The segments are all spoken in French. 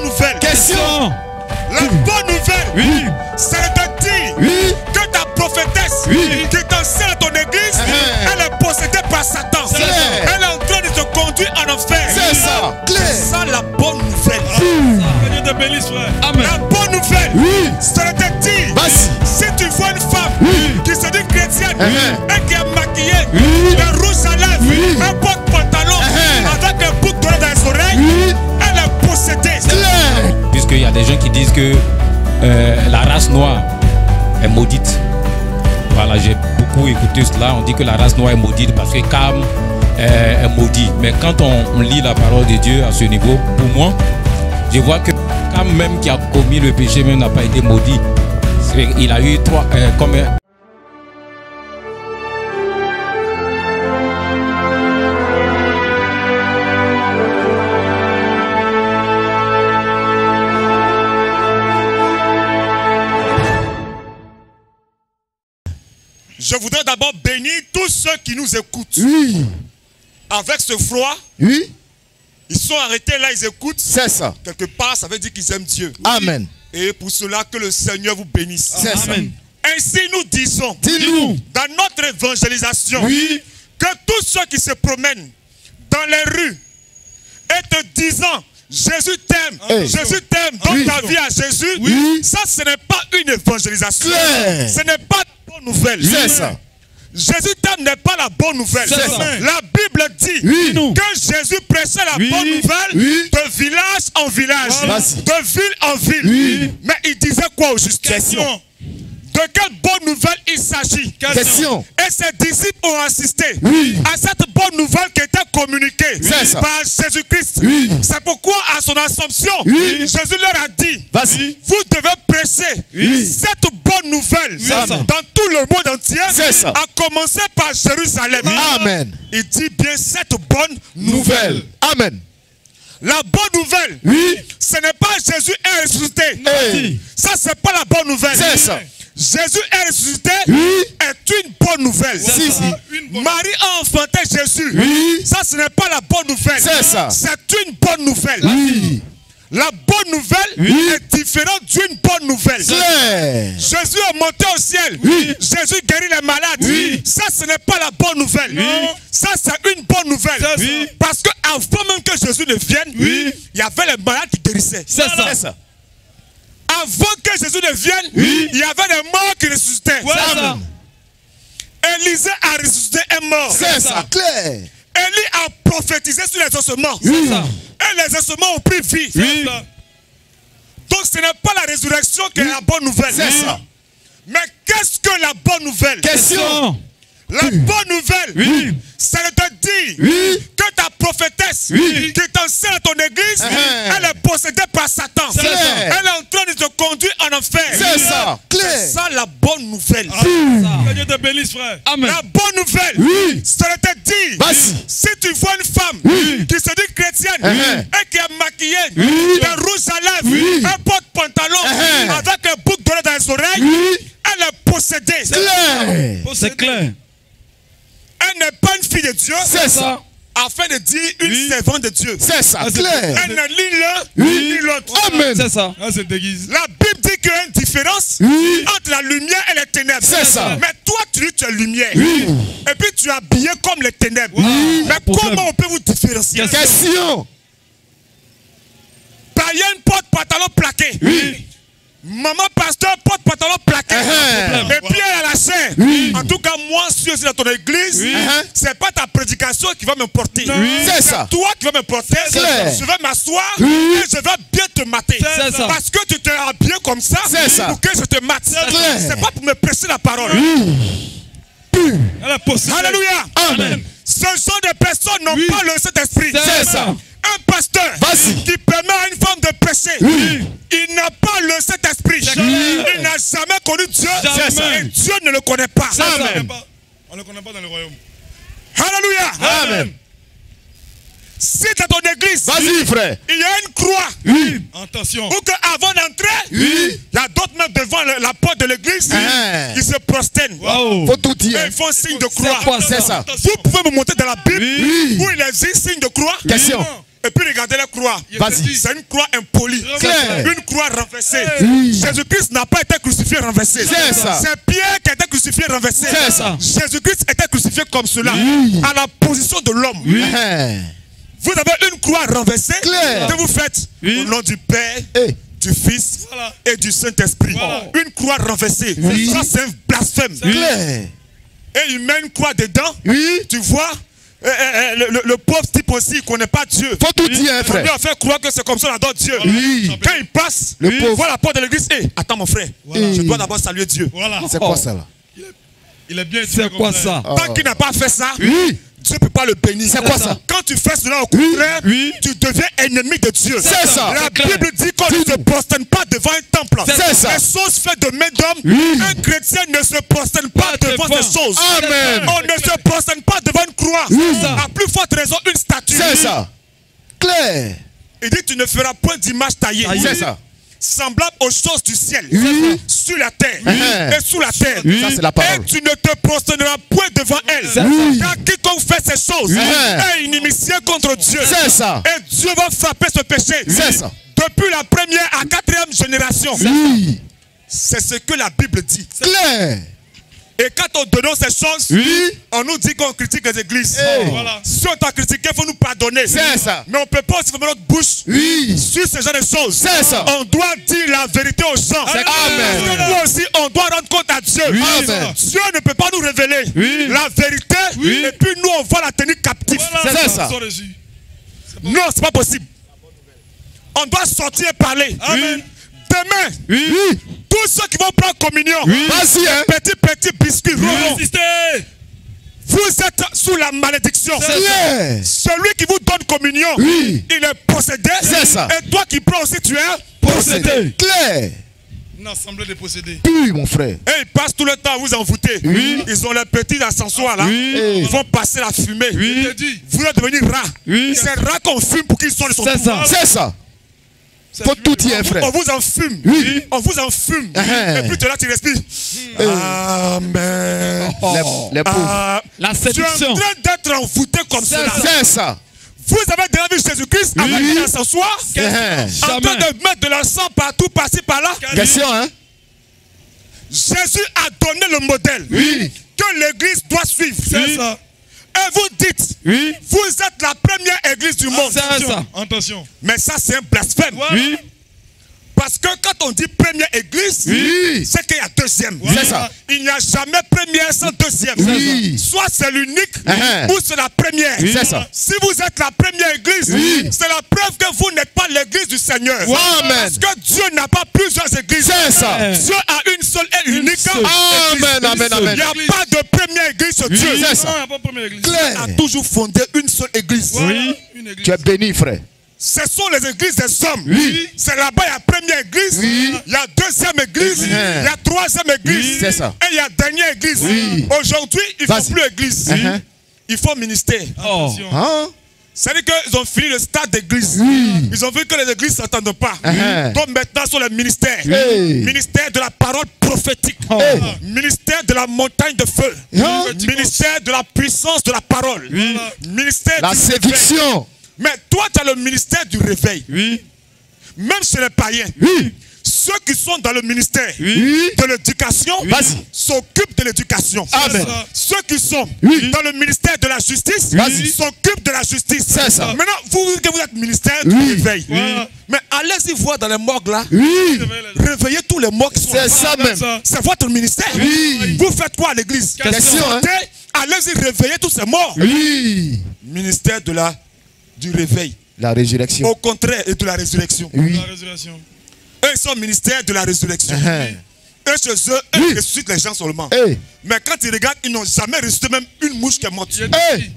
bonne nouvelle. Question. La bonne nouvelle, Oui. c'est de dire Oui. que ta prophétesse Oui. qui t'enseigne à ton église, elle est possédée par Satan. Elle est en train de te conduire en enfer. C'est ça. Claire. C'est ça la bonne nouvelle. Dieu te bénisse, frère. Amen. La bonne nouvelle, Oui. c'est de dire si tu vois une femme qui se dit chrétienne et qui est maquillée, un rouge à lèvres, un porte-pantalon avec un bouc d'oreille dans les oreilles, elle est possédée. Claire. Puisqu'il y a des gens qui disent que la race noire est maudite. Voilà, j'ai beaucoup écouté cela. On dit que la race noire est maudite parce que Cam est maudit. Mais quand on lit la parole de Dieu à ce niveau, pour moi, je vois que Cam même qui a commis le péché même n'a pas été maudit. Il a eu comme Je voudrais d'abord bénir tous ceux qui nous écoutent. Oui. Avec ce froid, Oui. ils sont arrêtés là, ils écoutent. C'est ça. Quelque part, ça veut dire qu'ils aiment Dieu. Amen. Et pour cela, que le Seigneur vous bénisse. C'est ça. Ainsi, nous disons, Dis-nous. dans notre évangélisation, Oui. que tous ceux qui se promènent dans les rues et te disant Jésus t'aime, Hey. Jésus t'aime, donne Oui. ta vie à Jésus, Oui. ça ce n'est pas une évangélisation. Claire. Ce n'est pas une bonne nouvelle. C'est ça. Jésus t'aime n'est pas la bonne nouvelle. C'est ça. La Bible dit Oui. que Jésus prêchait la bonne nouvelle de village en village, Vas-y. de ville en ville. Oui. Mais il disait quoi au juste? Question. De quelle bonne nouvelle il s'agit? Question. Et ses disciples ont assisté Oui. à cette bonne nouvelle qui était communiquée C'est ça. par Jésus-Christ. Oui. C'est pourquoi à son Assomption, Oui. Jésus leur a dit, Vas-y. vous devez prêcher cette bonne nouvelle ça. dans tout le monde entier, C'est ça. à commencer par Jérusalem. Amen. Il dit bien cette bonne nouvelle. Nouvelle. Amen. La bonne nouvelle, Oui. ce n'est pas Jésus est ressuscité. Hey. Ça, c'est pas la bonne nouvelle. C'est ça. Jésus est ressuscité Oui. est une bonne nouvelle. Si, si. Marie a enfanté Jésus. Oui. Ça, ce n'est pas la bonne nouvelle. C'est ça. C'est une bonne nouvelle. Oui. La bonne nouvelle est différente d'une bonne nouvelle. Claire. Jésus est monté au ciel. Oui. Jésus guérit les malades. Oui. Ça, ce n'est pas la bonne nouvelle. Ça, c'est une bonne nouvelle. Oui. Parce qu'avant même que Jésus ne vienne, il y avait les malades qui guérissaient. C'est ça. C'est ça. Avant que Jésus ne vienne, il y avait des morts qui ressuscitaient. Amen. Élisée a ressuscité un mort. C'est ça. Claire. Élie a prophétisé sur les ossements. Oui. Et les ossements ont pris vie. Donc ce n'est pas la résurrection qui est la bonne nouvelle. C'est ça. Mais qu'est-ce que la bonne nouvelle? Question. La bonne nouvelle, c'est de te dire que ta prophétesse qui t'enseigne à ton église, elle est possédée par Satan. Clair. Elle est en train de te conduire en enfer. C'est ça. Claire. C'est ça la bonne nouvelle. Que Dieu te bénisse, frère. Amen. La bonne nouvelle, c'est de te dire, Vas-y. si tu vois une femme qui se dit chrétienne et qui est maquillée, d'un rouge à lèvres, un porte-pantalon avec un bouc d'oreille dans les oreilles, elle est possédée. Claire. C'est clair. Elle n'est pas une fille de Dieu. C'est ça. Afin de dire une servante de Dieu. C'est ça. Claire. Elle n'est ni l'un ni l'autre. Amen. C'est ça. Ah, c'est déguise. La Bible dit qu'il y a une différence entre la lumière et les ténèbres. C'est ça. Mais toi, tu dis que tu es lumière. Et puis tu es habillé comme les ténèbres. Mais comment on peut vous différencier? Question. Païen porte-pantalon plaqué. Maman pasteur porte-pantalon plaqué. Et puis elle a la chair. En tout cas, moi, si je suis dans ton église, c'est pas ta prédication qui va me porter. C'est ça. Toi qui vas me porter. Clair. Je vais m'asseoir et je vais bien te mater. C'est ça. Parce que tu t'es habillé comme ça C'est ça. pour que je te mate. clair. C'est pas pour me presser la parole. Elle a possédé. Alléluia. Amen. Ce genre de personnes n'ont pas le Saint-Esprit. C'est ça. Un pasteur Vas-y. qui permet à une femme de pécher, il n'a pas le Saint-Esprit. Il n'a jamais connu Dieu. Jamais. Et Dieu ne le connaît pas. Amen. On ne le connaît pas dans le royaume. Alléluia. Amen. Si dans ton église, Vas-y, frère. il y a une croix, Attention. ou qu'avant d'entrer, il y a d'autres même devant la porte de l'église, qui se prosternent. Waouh. Faut tout Et dire. ils font signe de croix. C'est ça. Vous pouvez me montrer dans la Bible Oui. où il existe signe de croix. Question. Et puis regardez la croix. Vas-y. C'est une croix impolie. Claire. Une croix renversée. Oui. Jésus-Christ n'a pas été crucifié renversé. C'est ça. C'est Pierre qui a été crucifié renversé. C'est ça. Jésus-Christ était crucifié comme cela. Oui. À la position de l'homme. Vous avez une croix renversée. Claire. Que vous faites au nom du Père, Eh. du Fils et du Saint-Esprit. Une croix renversée. Oui. Ça, c'est un blasphème. Claire. Et il met une croix dedans. Oui. Tu vois, le pauvre type aussi, il ne connaît pas Dieu. Faut tout dire, hein, On lui frère. a fait croire que c'est comme ça on adore Dieu. Oui. Quand il passe, Le il pauvre. voit la porte de l'église. Hey, attends mon frère, je dois d'abord saluer Dieu. Voilà. C'est quoi ça là? Il est bien C'est quoi ça? Tant qu'il n'a pas fait ça, Oui. Dieu ne peut pas le bénir. C'est quoi ça? Quand tu fais cela au contraire, tu deviens ennemi de Dieu. C'est ça. La C'est clair. Bible dit qu'on ne se prosterne pas devant un temple. C'est ça. Les choses faites de main d'homme, Oui. un chrétien ne se prosterne pas devant devant. ces choses. Amen. On ne se prosterne pas devant une croix. À plus forte raison, une statue. C'est ça. Claire. Il dit tu ne feras point d'image taillée. C'est ça. Semblable aux choses du ciel, Oui. sur la terre Oui. et sous la terre. Ça, c'est la parole. Et tu ne te prosterneras point devant elle. Oui. Car quiconque fait ces choses est inimitié contre Dieu. C'est ça. Et Dieu va frapper ce péché. C'est ça. Depuis la première à quatrième génération. Oui. C'est ce que la Bible dit. Claire. Et quand on dénonce ces choses, Oui. on nous dit qu'on critique les églises. Voilà. Si on t'a critiqué, il faut nous pardonner. C'est ça. Mais on ne peut pas aussi fermer notre bouche Oui. sur ce genre de choses. C'est ça. On doit dire la vérité aux gens. Amen. Parce que nous aussi, on doit rendre compte à Dieu. Amen. Dieu ne peut pas nous révéler la vérité. Et puis nous, on va la tenir captive. Voilà. C'est ça. Ils sont reçus. Non, c'est pas possible. On doit sortir et parler. Amen. Demain, Oui. tous ceux qui vont prendre communion, Vas-y, hein. petit biscuit, ronron, Résistez. vous êtes sous la malédiction. Claire. Celui qui vous donne communion, Oui. il est possédé. C'est ça. Et toi qui prends aussi, tu es Possédé. Claire. Une assemblée de possédés. Oui, mon frère. Et ils passent tout le temps à vous envoûter. Oui. Ils ont les petits ascensoirs là. Oui. Ils vont passer la fumée. Je te dis. Vous allez devenir rats. Oui. C'est rats qu'on fume pour qu'ils soient de son C'est tour. ça. C'est ça. Faut tout dire, frère. On vous en fume. Oui. On vous en fume. Et puis tu es là, tu respires. Amen. Les pauvres. Ah, La tu es séduction. en train d'être envoûté comme cela. C'est ça. Vous avez déjà vu Jésus-Christ avec un ascensoir en train de mettre de l'encens partout, par-ci, par-là. Question, hein? Jésus a donné le modèle que l'église doit suivre. C'est ça. Et vous dites, vous êtes la première église du monde. C'est ça. Attention. Mais ça, c'est un blasphème. Oui. Parce que quand on dit première église, c'est qu'il y a deuxième. C'est ça. Il n'y a jamais première sans deuxième. Oui. Soit c'est l'unique Uh-huh. ou c'est la première. C'est ça. Si vous êtes la première église, c'est la preuve que vous n'êtes pas l'église du Seigneur. Amen. Parce que Dieu n'a pas plusieurs églises. C'est ça. Dieu a une seule et unique seule. église. Amen, amen, Il amen. n'y a pas de première église sur Dieu. C'est Il ça. Non, il n'y a pas de première église. Claire. a toujours fondé une seule église. Voilà. Une église. Tu es béni, frère. Ce sont les églises des hommes. C'est là-bas, il y a première église, il y a deuxième église, il y a troisième église, C'est ça. et il y a dernière église. Aujourd'hui, il ne faut plus église. Uh-huh. Il faut ministère. Attention. Hein? C'est-à-dire qu'ils ont fini le stade d'église. Ils ont vu que les églises ne s'entendent pas. Uh-huh. Donc maintenant, sur le ministère. Hey. Ministère de la parole prophétique. Hey. Ministère de la montagne de feu. Hein? Ministère de la puissance de la parole. Ministère La du réveil. séduction. Mais toi, tu as le ministère du réveil. Même chez les païens. Ceux qui sont dans le ministère de l'éducation Vas-y. s'occupent de l'éducation. Amen. Ceux qui sont dans le ministère de la justice Vas-y. s'occupent de la justice. C'est ça. Maintenant, vous que vous êtes ministère du réveil. Mais allez-y voir dans les morgues là. Réveillez tous les morts qui sont là. C'est ça même. C'est votre ministère. Vous faites quoi à l'église? Question, hein? Sortez, allez-y réveiller tous ces morts. Ministère du réveil. La résurrection. Au contraire, et de la résurrection. La résurrection. Eux, ils sont ministère de la résurrection. Uh-huh. Eux, chez eux, ils ressuscitent les gens seulement. Hey. Mais quand ils regardent, ils n'ont jamais ressuscité même une mouche qui est morte. Hey.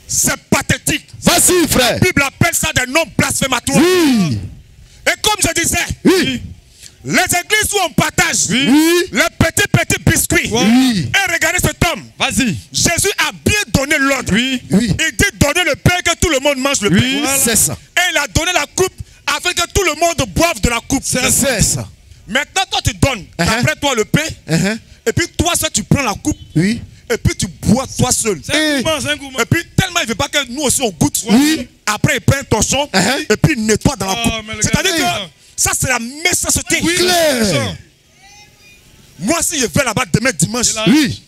C'est pathétique. Vas-y, frère. La Bible appelle ça des noms blasphématoires. Et comme je disais, les églises où on partage les petits biscuits. Et regardez cet homme. Vas-y. Jésus a bien donné l'ordre. Il dit donner le pain, que tout le monde mange le pain. C'est ça. Et il a donné la coupe afin que tout le monde boive de la coupe. C'est ça. Maintenant, toi, tu donnes, d'après toi, le pain. Et puis toi, ça, tu prends la coupe. et puis tu bois toi seul. C'est un gourmand, c'est un gourmand. Et puis tellement il ne veut pas que nous aussi on goûte. Oui. Après il prend un torchon et puis il nettoie dans la Ah, coupe. mais le C'est-à-dire gars, que ça c'est la méchanceté. Oui, Claire. c'est ça. Moi si je vais là-bas demain dimanche là. Oui.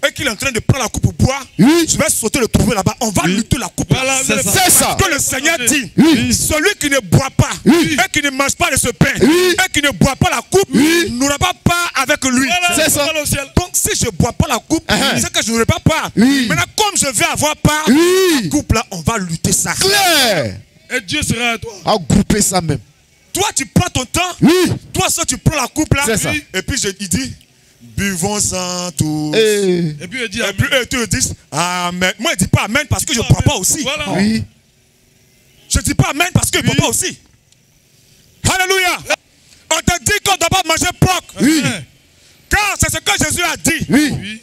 et qu'il est en train de prendre la coupe pour boire, Oui. je vais sauter le trouver là-bas. On va lutter la coupe. Voilà, C'est ça. Que le Seigneur dit, Oui. celui qui ne boit pas Oui. et qui ne mange pas de ce pain Oui. et qui ne boit pas la coupe n'aura pas part avec lui. Voilà, C'est ça. voilà au ciel. Donc si je ne bois pas la coupe, c'est que je n'aurai pas part. Oui. Maintenant comme je vais avoir part, Oui. la coupe là, on va lutter ça. Claire. Et Dieu sera à toi. À grouper ça même. Toi tu prends ton temps, Oui. toi ça tu prends la coupe là, C'est ça. et puis il dit, buvons-en tous. Eh. Et puis il dit Et amen. puis eux te disent Amen. Moi je dis pas Amen parce que je ne bois pas aussi. Voilà. Oui. Je ne dis pas Amen parce que je ne bois pas aussi. Alléluia. On te dit qu'on ne doit pas manger porc. Oui. Car c'est ce que Jésus a dit. Oui. Oui.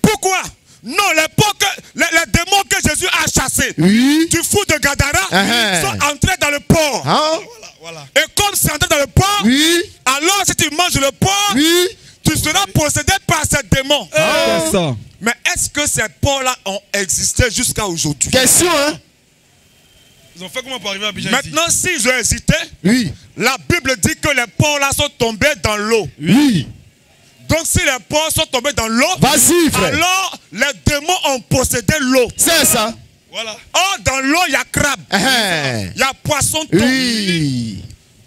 Pourquoi? Non, les démons que Jésus a chassés Oui. du fou de Gadara sont entrés dans le porc. Hein? Voilà, voilà. Et comme c'est entré dans le porc, Oui. alors si tu manges le porc, Oui. tu seras possédé par ces démons. C'est ça. Mais est-ce que ces porcs-là ont existé jusqu'à aujourd'hui? Question, hein? Ils ont fait comment pour arriver à Abidjan ici? Maintenant, s'ils ont hésité, Oui. la Bible dit que les porcs-là sont tombés dans l'eau. Oui. Donc si les porcs sont tombés dans l'eau, Vas-y, frère. alors les démons ont possédé l'eau. C'est ça. Voilà. Or, dans l'eau, il y a crabe, il y a poisson thon, Oui.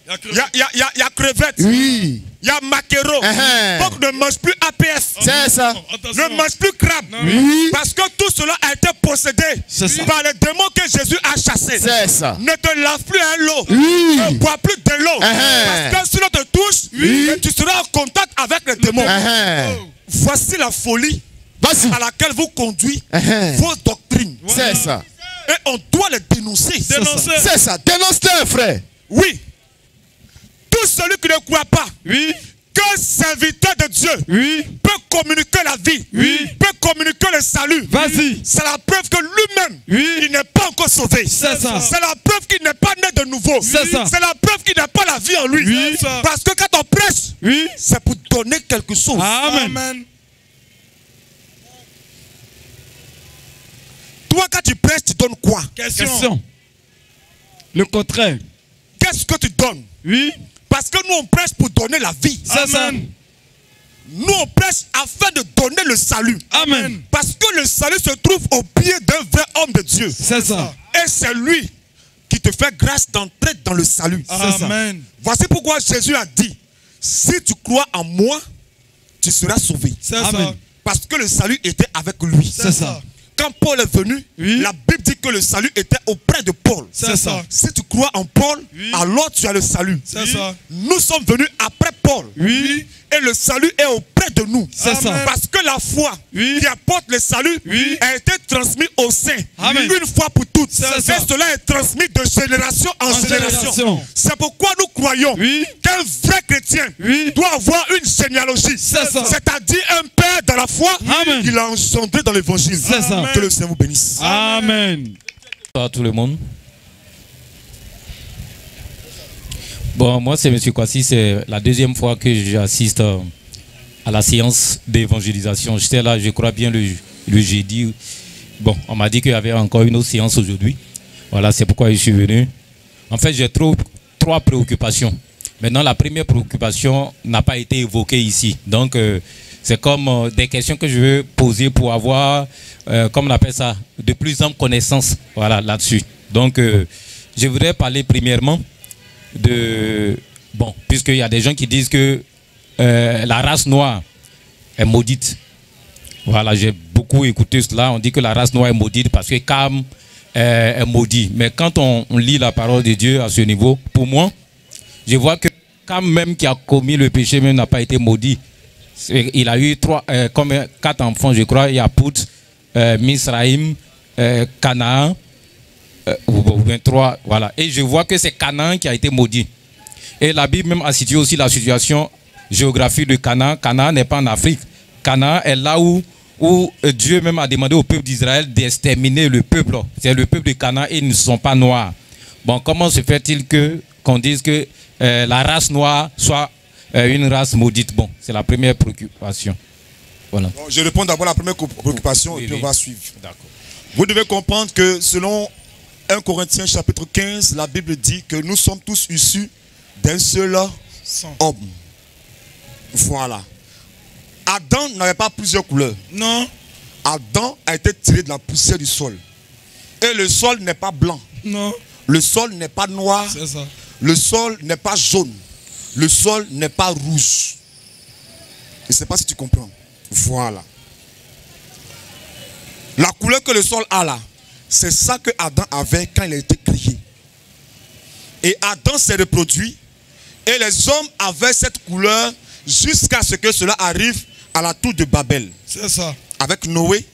Il y a que- il y a crevettes, Oui. il y a maquereau. Donc ne mange plus APS. C'est ça. Attention. Ne mange plus crabe. Oui. Parce que tout cela a été possédé C'est ça. par les démons que Jésus a chassés. C'est ça. Ne te lave plus à l'eau. Oui. Ne bois plus de l'eau. Parce que si l'on te touche, tu seras en contact avec les démons. Voici la folie Vas-y. à laquelle vous conduit Uh-huh. vos doctrines. C'est ça. Et on doit les dénoncer. Dénoncer. C'est ça. Dénonce-le, frère. Oui. Tout celui qui ne croit pas Oui. que serviteur de Dieu Oui. peut communiquer la vie, Oui. peut communiquer le salut. Vas-y. C'est la preuve que lui-même, Oui. il n'est pas encore sauvé. C'est ça. C'est la preuve qu'il n'est pas né de nouveau. C'est ça. C'est la preuve qu'il n'a pas la vie en lui. Oui. C'est ça. Parce que quand on prêche, Oui. c'est pour donner quelque chose. Amen. Toi, quand tu prêches, tu donnes quoi? Question. Le contraire. Qu'est-ce que tu donnes? Oui. Parce que nous, on prêche pour donner la vie. C'est ça. Nous, on prêche afin de donner le salut. Amen. Parce que le salut se trouve au pied d'un vrai homme de Dieu. C'est ça. Et c'est lui qui te fait grâce d'entrer dans le salut. Amen. Voici pourquoi Jésus a dit, si tu crois en moi, tu seras sauvé. C'est Amen. ça. Parce que le salut était avec lui. C'est ça. Quand Paul est venu, Oui. la Bible dit que le salut était auprès de Paul. C'est ça. Si tu crois en Paul, Oui. alors tu as le salut. C'est ça. Nous sommes venus après Paul. Oui. Et le salut est auprès de nous. C'est ça. Parce que la foi Oui. qui apporte le salut Oui. a été transmise au sein. Amen. Une fois pour toutes. C'est Et ça. cela est transmis de génération en génération. génération. C'est pourquoi nous croyons Oui. qu'un vrai chrétien Oui. doit avoir une généalogie. C'est ça. C'est-à-dire un père dans la foi Amen. qu'il a engendré dans l'évangile. C'est ça. Que le Seigneur vous bénisse. Amen. Bonsoir à tout le monde. Bon, moi c'est M. Kwasi, c'est la deuxième fois que j'assiste à la séance d'évangélisation. J'étais là, je crois bien, le jeudi. Bon, on m'a dit qu'il y avait encore une autre séance aujourd'hui. Voilà, c'est pourquoi je suis venu. En fait, j'ai trois préoccupations. Maintenant, la première préoccupation n'a pas été évoquée ici. Donc, c'est comme des questions que je veux poser pour avoir, comme on appelle ça, de plus amples connaissances, voilà, là-dessus. Donc, je voudrais parler premièrement de... Bon, puisqu'il y a des gens qui disent que la race noire est maudite. Voilà, j'ai beaucoup écouté cela. On dit que la race noire est maudite parce que Cam est maudit. Mais quand on lit la parole de Dieu à ce niveau, pour moi, je vois que Cam même qui a commis le péché même n'a pas été maudit. Il a eu 4 enfants, je crois. Il y a Pout, Misraïm, Canaan, ou bien 3, voilà. Et je vois que c'est Canaan qui a été maudit. Et la Bible même a situé aussi la situation géographique de Canaan. Canaan n'est pas en Afrique. Canaan est là où Dieu même a demandé au peuple d'Israël d'exterminer le peuple. C'est le peuple de Canaan et ils ne sont pas noirs. Bon, comment se fait-il qu'on dise que la race noire soit une race maudite? Bon, c'est la première préoccupation. Voilà. Bon, je réponds d'abord à la première préoccupation Oui, et puis oui. on va suivre. D'accord. Vous devez comprendre que selon 1 Corinthiens chapitre 15, la Bible dit que nous sommes tous issus d'un seul homme. Voilà. Adam n'avait pas plusieurs couleurs. Non. Adam a été tiré de la poussière du sol. Et le sol n'est pas blanc. Non. Le sol n'est pas noir. C'est ça. Le sol n'est pas jaune. Le sol n'est pas rouge. Je ne sais pas si tu comprends. Voilà. La couleur que le sol a là, c'est ça que Adam avait quand il a été créé. Et Adam s'est reproduit. Et les hommes avaient cette couleur jusqu'à ce que cela arrive à la tour de Babel. C'est ça. Avec Noé.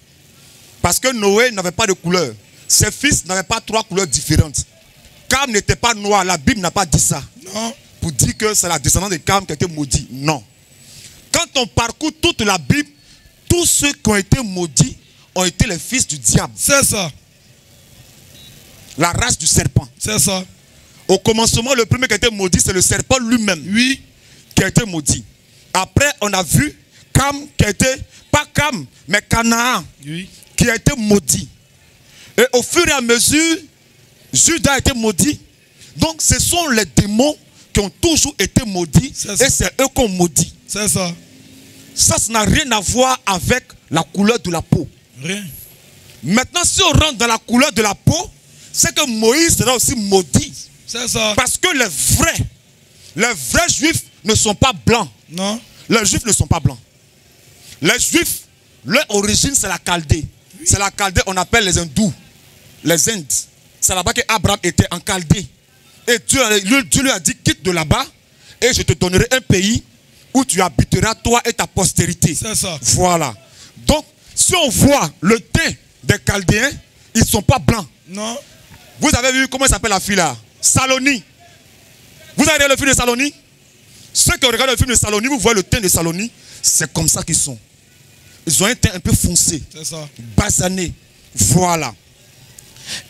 Parce que Noé n'avait pas de couleur. Ses fils n'avaient pas 3 couleurs différentes. Cam n'était pas noir. La Bible n'a pas dit ça. Non. Pour dire que c'est la descendance de Cam qui a été maudit. Non. Quand on parcourt toute la Bible, tous ceux qui ont été maudits ont été les fils du diable. C'est ça. La race du serpent. C'est ça. Au commencement, le premier qui a été maudit, c'est le serpent lui-même. Oui. Qui a été maudit. Après, on a vu Cam qui a été, pas Cam, mais Canaan, Oui. qui a été maudit. Et au fur et à mesure, Judas a été maudit. Donc, ce sont les démons qui ont toujours été maudits. Et c'est eux qu'on maudit. C'est ça. Ça n'a rien à voir avec la couleur de la peau. Rien. Maintenant, si on rentre dans la couleur de la peau, c'est que Moïse sera aussi maudit. C'est ça. Parce que les vrais juifs ne sont pas blancs. Non. Les juifs ne sont pas blancs. Les juifs, leur origine, c'est la Chaldée. Oui. C'est la Chaldée, on appelle les hindous. Les Indes. C'est là-bas qu'Abraham était en Chaldée. Et Dieu lui a dit, quitte de là-bas et je te donnerai un pays où tu habiteras, toi et ta postérité. C'est ça. Voilà. Donc, si on voit le teint des Chaldéens, ils ne sont pas blancs. Non. Vous avez vu comment s'appelle la fille là? Saloni. Vous avez regardé le film de Saloni? Ceux qui regardent le film de Saloni, vous voyez le teint de Saloni, c'est comme ça qu'ils sont. Ils ont un teint un peu foncé. C'est ça. Basané. Voilà.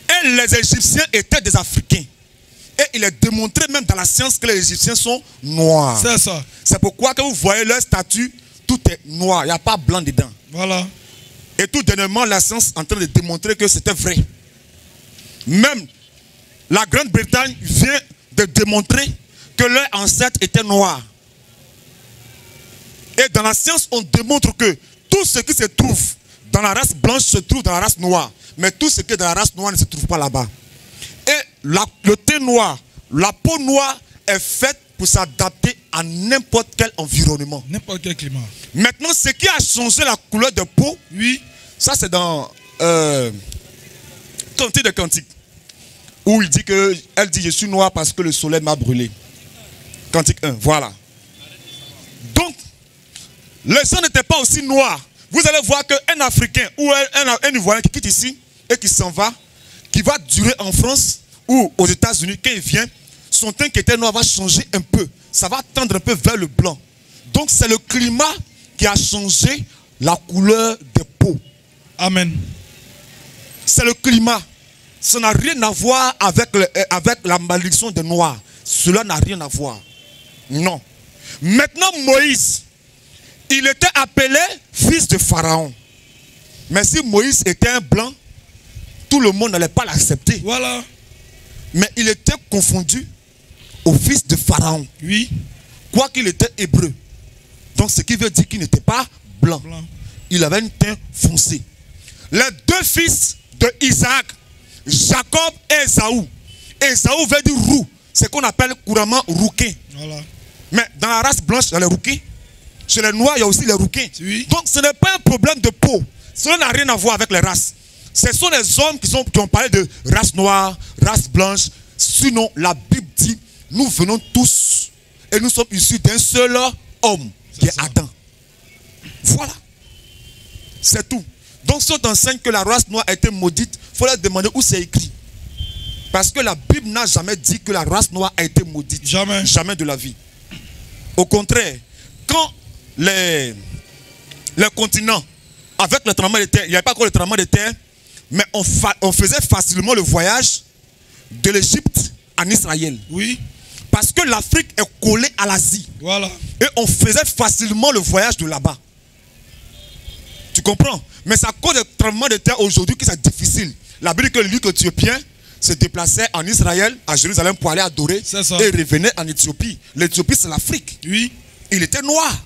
Et les Égyptiens étaient des Africains. Et il est démontré même dans la science que les Égyptiens sont noirs. C'est ça. C'est pourquoi que vous voyez leur statue, tout est noir. Il n'y a pas blanc dedans. Voilà. Et tout dernièrement, la science est en train de démontrer que c'était vrai. Même la Grande-Bretagne vient de démontrer que leurs ancêtres étaient noirs. Et dans la science, on démontre que tout ce qui se trouve dans la race blanche se trouve dans la race noire. Mais tout ce qui est dans la race noire ne se trouve pas là-bas. Et le teint noir, la peau noire est faite pour s'adapter à n'importe quel environnement. N'importe quel climat. Maintenant, ce qui a changé la couleur de peau, oui, ça c'est dans Cantique de Cantique, où il dit que, elle dit, je suis noire parce que le soleil m'a brûlé. Cantique 1, voilà. Donc, les gens n'étaient pas aussi noirs. Vous allez voir qu'un Africain ou un Ivoirien qui quitte ici et qui s'en va, qui va durer en France ou aux États-Unis, quand il vient, son teint qui était noir va changer un peu. Ça va tendre un peu vers le blanc. Donc, c'est le climat qui a changé la couleur des peaux. Amen. C'est le climat. Ça n'a rien à voir avec la malédiction des Noirs. Cela n'a rien à voir. Non. Maintenant, Moïse, il était appelé fils de Pharaon. Mais si Moïse était un blanc, tout le monde n'allait pas l'accepter. Voilà. Mais il était confondu au fils de Pharaon. Oui. Quoiqu'il était hébreu. Donc ce qui veut dire qu'il n'était pas blanc. Il avait un teint foncé. Les deux fils de Isaac, Jacob et Ésaü. Ésaü veut dire roux. C'est qu'on appelle couramment rouquin. Voilà. Mais dans la race blanche, il y a les rouquins. Chez les noirs, il y a aussi les rouquins. Oui. Donc ce n'est pas un problème de peau. Cela n'a rien à voir avec les races. Ce sont les hommes qui ont parlé de race noire, race blanche. Sinon, la Bible dit, nous venons tous et nous sommes issus d'un seul homme, qui est Adam. Voilà. C'est tout. Donc, si on t'enseigne que la race noire a été maudite, il faut leur demander où c'est écrit. Parce que la Bible n'a jamais dit que la race noire a été maudite. Jamais. Jamais de la vie. Au contraire, quand les continents, avec le tremblement de terre, il n'y avait pas encore le tremblement de terre, mais on faisait facilement le voyage de l'Égypte en Israël. Oui. Parce que l'Afrique est collée à l'Asie. Voilà. Et on faisait facilement le voyage de là-bas. comprends? Mais c'est à cause des tremblements de terre aujourd'hui que c'est difficile. La Bible dit que l'Égyptien éthiopien se déplaçait en Israël, à Jérusalem pour aller adorer et revenait en Éthiopie. L'Éthiopie, c'est l'Afrique. Oui. Il était noir.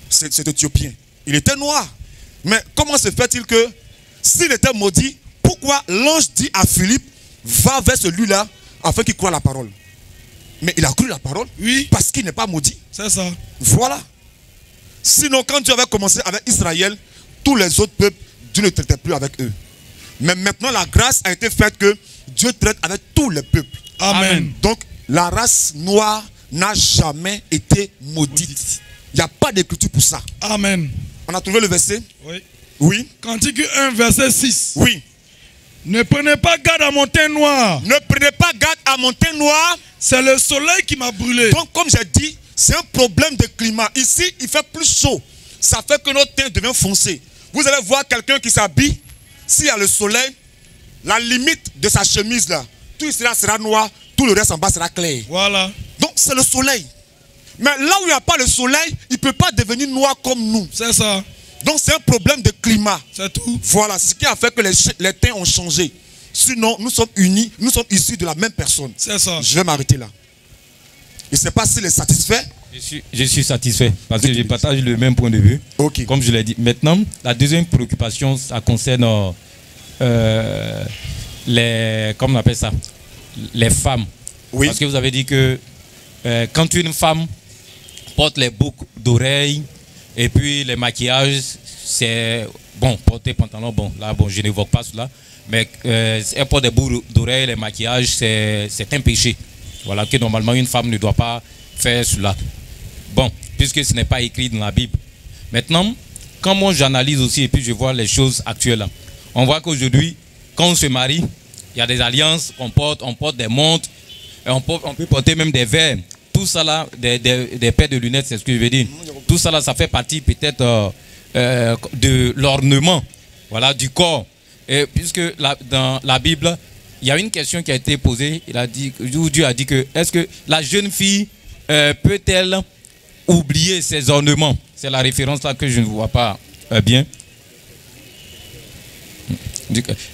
C'est éthiopien. Il était noir. Mais comment se fait-il que s'il était maudit, pourquoi l'ange dit à Philippe, va vers celui-là afin qu'il croie la parole? Mais il a cru la parole. Oui. Parce qu'il n'est pas maudit. C'est ça. Voilà. Sinon, quand Dieu avait commencé avec Israël, tous les autres peuples, Dieu ne traitait plus avec eux. Mais maintenant, la grâce a été faite que Dieu traite avec tous les peuples. Amen. Donc, la race noire n'a jamais été maudite. Il n'y a pas d'écriture pour ça. Amen. On a trouvé le verset? Oui. Oui. Cantique 1, verset 6. Oui. Ne prenez pas garde à mon teint noir. Ne prenez pas garde à mon teint noir. C'est le soleil qui m'a brûlé. Donc, comme j'ai dit, c'est un problème de climat. Ici, il fait plus chaud. Ça fait que notre teint devient foncé. Vous allez voir quelqu'un qui s'habille. S'il y a le soleil, la limite de sa chemise là, tout cela sera noir, tout le reste en bas sera clair. Voilà. Donc, c'est le soleil. Mais là où il n'y a pas le soleil, il ne peut pas devenir noir comme nous. C'est ça. Donc, c'est un problème de climat. C'est tout. Voilà, c'est ce qui a fait que les teints ont changé. Sinon, nous sommes unis, nous sommes issus de la même personne. C'est ça. Je vais m'arrêter là. Je ne sais pas s'il est satisfait. Je suis satisfait parce que je partage le même point de vue. Ok. Comme je l'ai dit. Maintenant, la deuxième préoccupation, ça concerne comment on appelle ça? Les femmes. Oui. Parce que vous avez dit que quand une femme porte les boucles d'oreilles et puis les maquillages, c'est bon, porter pantalon, bon, là, bon, je n'évoque pas cela, mais elle porte des boucles d'oreilles, les maquillages, c'est un péché. Voilà, que normalement une femme ne doit pas faire cela. Bon, puisque ce n'est pas écrit dans la Bible. Maintenant, quand moi j'analyse aussi et puis je vois les choses actuelles, on voit qu'aujourd'hui, quand on se marie, il y a des alliances, on porte des montres, et on peut porter même des verres. Tout ça là, des paires de lunettes, c'est ce que je veux dire. Tout ça là, ça fait partie peut-être de l'ornement, voilà, du corps. Et puisque dans la Bible, il y a une question qui a été posée. Dieu a dit que est-ce que la jeune fille peut-elle oublier ses ornements? C'est la référence là que je ne vois pas bien.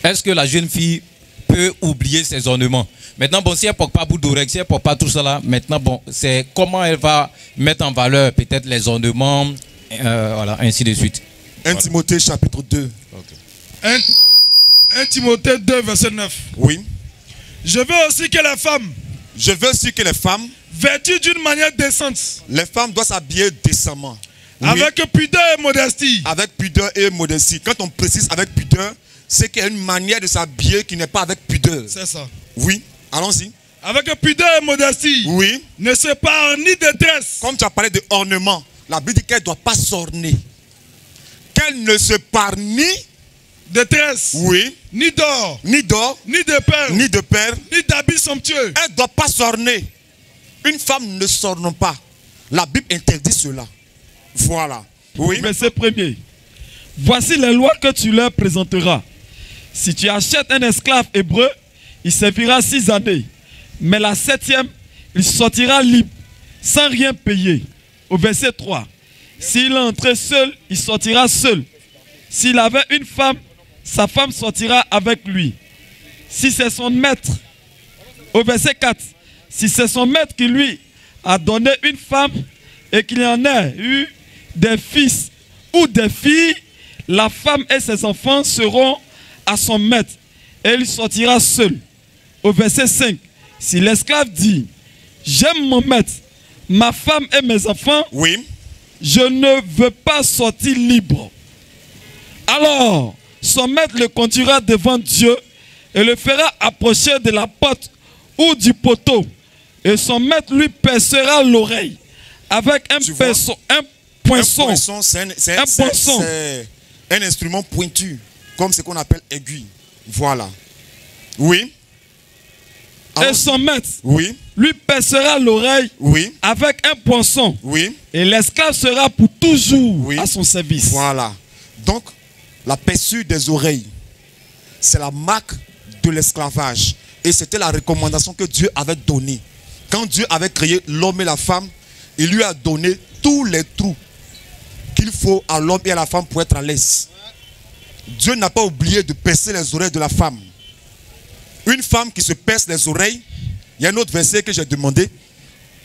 Est-ce que la jeune fille peut oublier ses ornements? Maintenant, bon, si elle ne porte pas bout d'oreille, si elle ne porte pas tout ça là, maintenant, bon, c'est comment elle va mettre en valeur peut-être les ornements, voilà, ainsi de suite. 1 Timothée chapitre 2. Okay. 1 Timothée 2, verset 9. Oui. Je veux aussi que les femmes, vêtues d'une manière décente, les femmes doivent s'habiller décemment. Oui. Avec pudeur et modestie. Avec pudeur et modestie. Quand on précise avec pudeur, c'est qu'il y a une manière de s'habiller qui n'est pas avec pudeur. C'est ça. Oui, allons-y. Avec pudeur et modestie. Oui. Ne se parle ni de tresse. Comme tu as parlé de ornement, la Bible dit qu'elle ne doit pas s'orner. Qu'elle ne se parle ni de tresse. Oui. Ni d'or. Ni d'or. Ni de perles. Ni de perles. Ni d'habits somptueux. Elle ne doit pas s'orner. Une femme ne s'orne pas. La Bible interdit cela. Voilà. Oui. Verset 1er. Voici les lois que tu leur présenteras. Si tu achètes un esclave hébreu, il servira 6 années. Mais la 7e, il sortira libre, sans rien payer. Au verset 3. S'il est entré seul, il sortira seul. S'il avait une femme, sa femme sortira avec lui. Si c'est son maître. Au verset 4. Si c'est son maître qui lui a donné une femme et qu'il en a eu des fils ou des filles, la femme et ses enfants seront à son maître et il sortira seul. Au verset 5, si l'esclave dit, j'aime mon maître, ma femme et mes enfants, oui, je ne veux pas sortir libre. Alors, son maître le conduira devant Dieu et le fera approcher de la porte ou du poteau. Et son maître lui percera l'oreille avec un poinçon. Un poinçon, c'est un instrument pointu, comme ce qu'on appelle aiguille. Voilà. Oui. Et son maître oui, lui percera l'oreille oui, avec un poinçon. Oui. Et l'esclave sera pour toujours oui, à son service. Voilà. Donc, la perçure des oreilles, c'est la marque de l'esclavage. Et c'était la recommandation que Dieu avait donnée. Quand Dieu avait créé l'homme et la femme, il lui a donné tous les trous qu'il faut à l'homme et à la femme pour être à l'aise. Dieu n'a pas oublié de percer les oreilles de la femme. Une femme qui se perce les oreilles, il y a un autre verset que j'ai demandé.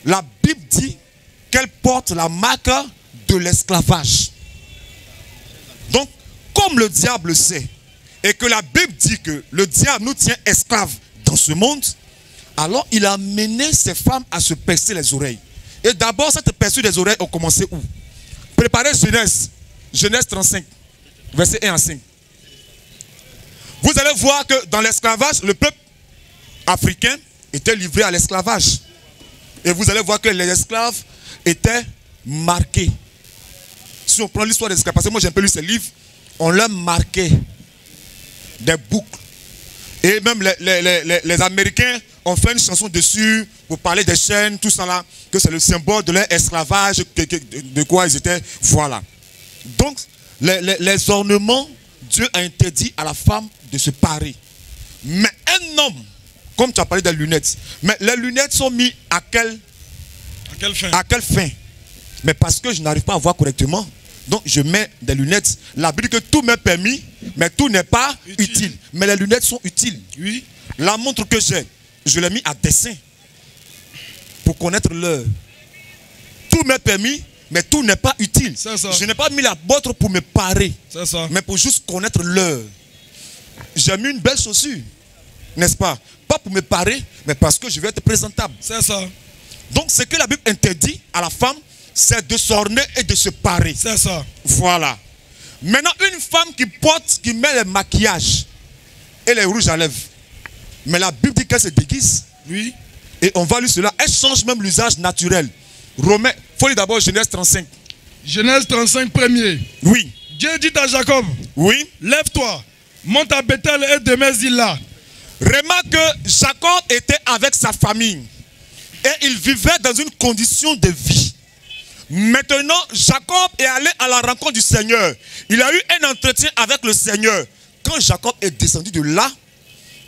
La Bible dit qu'elle porte la marque de l'esclavage. Donc, comme le diable sait, et que la Bible dit que le diable nous tient esclaves dans ce monde, alors il a mené ces femmes à se percer les oreilles. Et d'abord, cette percée des oreilles a commencé où? Préparez Genèse 35, verset 1 à 5. Vous allez voir que dans l'esclavage, le peuple africain était livré à l'esclavage. Et vous allez voir que les esclaves étaient marqués. Si on prend l'histoire des esclaves, parce que moi j'ai un peu lu ces livres, on leur marquait des boucles. Et même les Américains ont fait une chanson dessus pour parler des chaînes, tout ça là, que c'est le symbole de leur esclavage, de quoi ils étaient. Voilà. Donc, les ornements, Dieu a interdit à la femme de se parer. Mais un homme, comme tu as parlé des lunettes, mais les lunettes sont mises à quelle fin? À quelle fin? Mais parce que je n'arrive pas à voir correctement, donc je mets des lunettes. La Bible dit que tout m'est permis, mais tout n'est pas utile. Mais les lunettes sont utiles. Oui. La montre que j'ai, je l'ai mis à dessin pour connaître l'heure. Tout m'est permis, mais tout n'est pas utile. Je n'ai pas mis la montre pour me parer, mais pour juste connaître l'heure. J'ai mis une belle chaussure, n'est-ce pas? Pas pour me parer, mais parce que je vais être présentable. C'est ça. Donc ce que la Bible interdit à la femme, c'est de s'orner et de se parer. C'est ça. Voilà. Maintenant, une femme qui met le maquillage et les rouges à lèvres, mais la Bible dit qu'elle se déguise. Oui. Et on va lire cela. Elle change même l'usage naturel. Romains, il faut lire d'abord Genèse 35. Genèse 35, premier. Oui. Dieu dit à Jacob. Oui. Lève-toi, monte à Bethel et demeure là. Remarque que Jacob était avec sa famille. Et il vivait dans une condition de vie. Maintenant, Jacob est allé à la rencontre du Seigneur. Il a eu un entretien avec le Seigneur. Quand Jacob est descendu de là,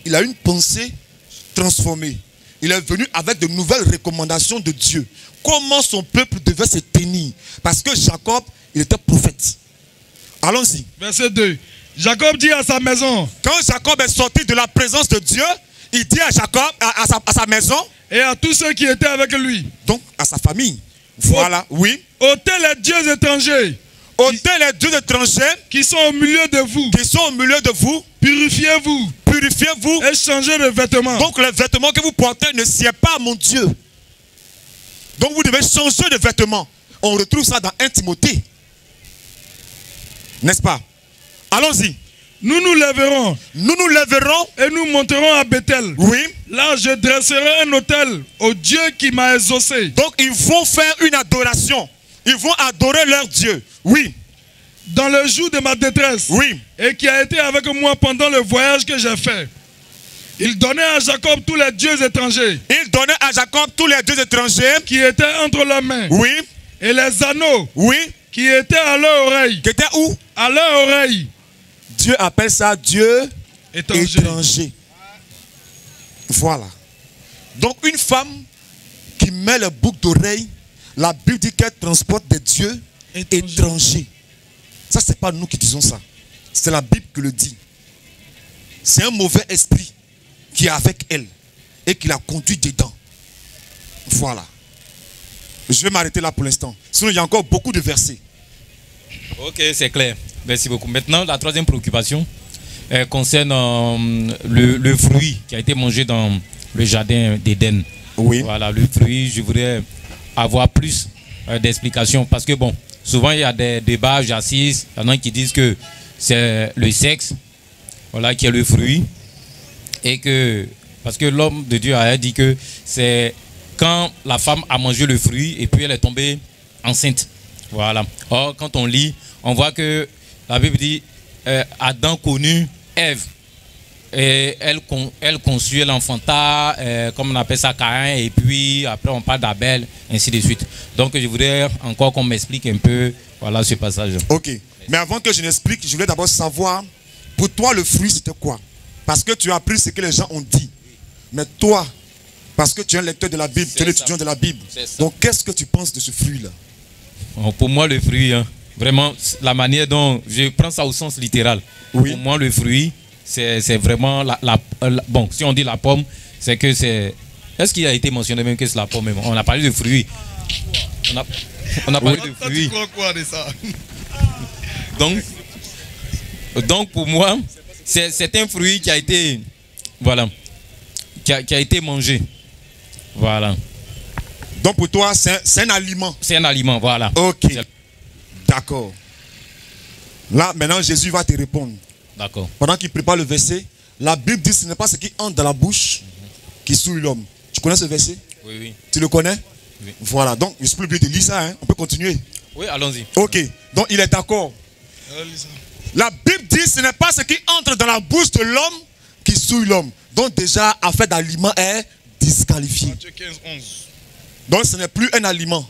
il a eu une pensée transformée. Il est venu avec de nouvelles recommandations de Dieu. Comment son peuple devait se tenir. Parce que Jacob, il était prophète. Allons-y. Verset 2. Jacob dit à sa maison. Quand Jacob est sorti de la présence de Dieu, il dit à Jacob, à sa maison. Et à tous ceux qui étaient avec lui. Donc, à sa famille. Voilà, oui. Ôtez les dieux étrangers. Ôtez les dieux étrangers. Qui sont au milieu de vous. Qui sont au milieu de vous. Purifiez-vous. Purifiez-vous. Et changez de vêtements. Donc, les vêtements que vous portez ne sied pas à mon Dieu. Donc, vous devez changer de vêtements. On retrouve ça dans 1 Timothée. N'est-ce pas? Allons-y. Nous nous lèverons. Nous nous lèverons. Et nous monterons à Bethel. Oui. Là, je dresserai un autel au Dieu qui m'a exaucé. Donc, ils vont faire une adoration. Ils vont adorer leur Dieu. Oui. Dans le jour de ma détresse. Oui. Et qui a été avec moi pendant le voyage que j'ai fait. Il donnait à Jacob tous les dieux étrangers. Il donnait à Jacob tous les dieux étrangers. Qui étaient entre leurs mains. Oui. Et les anneaux. Oui. Qui étaient à leur oreille. Qui étaient où? À leur oreille. Dieu appelle ça Dieu étranger. Voilà. Donc une femme qui met le boucle d'oreille, la Bible dit qu'elle transporte des dieux étrangers. Ça, c'est pas nous qui disons ça. C'est la Bible qui le dit. C'est un mauvais esprit qui est avec elle et qui la conduit dedans. Voilà. Je vais m'arrêter là pour l'instant. Sinon, il y a encore beaucoup de versets. Ok, c'est clair. Merci beaucoup. Maintenant, la troisième préoccupation concerne le fruit qui a été mangé dans le jardin d'Éden. Oui. Voilà, le fruit, je voudrais avoir plus d'explications. Parce que, bon, souvent, il y a des débats, j'assiste. Il y en a qui disent que c'est le sexe, voilà, qui est le fruit. Et que, parce que l'homme de Dieu a dit que c'est quand la femme a mangé le fruit et puis elle est tombée enceinte. Voilà. Or, quand on lit, on voit que la Bible dit Adam connut Ève. Et elle conçut, elle enfanta, comme on appelle ça, Caïn. Et puis après, on parle d'Abel, ainsi de suite. Donc, je voudrais encore qu'on m'explique un peu voilà, ce passage. Ok. Mais avant que je n'explique, je voulais d'abord savoir, pour toi, le fruit, c'était quoi? Parce que tu as appris ce que les gens ont dit. Mais toi, parce que tu es un lecteur de la Bible, tu es l'étudiant de la Bible. Donc, qu'est-ce que tu penses de ce fruit-là? Pour moi, le fruit, hein, vraiment la manière dont je prends ça au sens littéral. Oui. Pour moi, le fruit, c'est vraiment bon, si on dit la pomme, c'est que c'est... Est-ce qu'il a été mentionné même que c'est la pomme même? On a parlé de fruits. On a parlé de fruits. Tu crois quoi de ça? Donc pour moi, c'est un fruit qui a été... Voilà. Qui a été mangé. Voilà. Donc pour toi, c'est un aliment. C'est un aliment, voilà. Ok. D'accord. Là, maintenant, Jésus va te répondre. D'accord. Pendant qu'il prépare le verset, la Bible dit que ce n'est pas ce qui entre dans la bouche qui souille l'homme. Tu connais ce verset? Oui, oui. Tu le connais? Oui. Voilà. Donc, je ne suis plus obligé de lire ça. Hein. On peut continuer. Oui, allons-y. Ok. Donc, il est d'accord. La Bible dit que ce n'est pas ce qui entre dans la bouche de l'homme qui souille l'homme. Donc, déjà, affaire d'aliment est disqualifié. Matthieu 15, 11. Donc, ce n'est plus un aliment.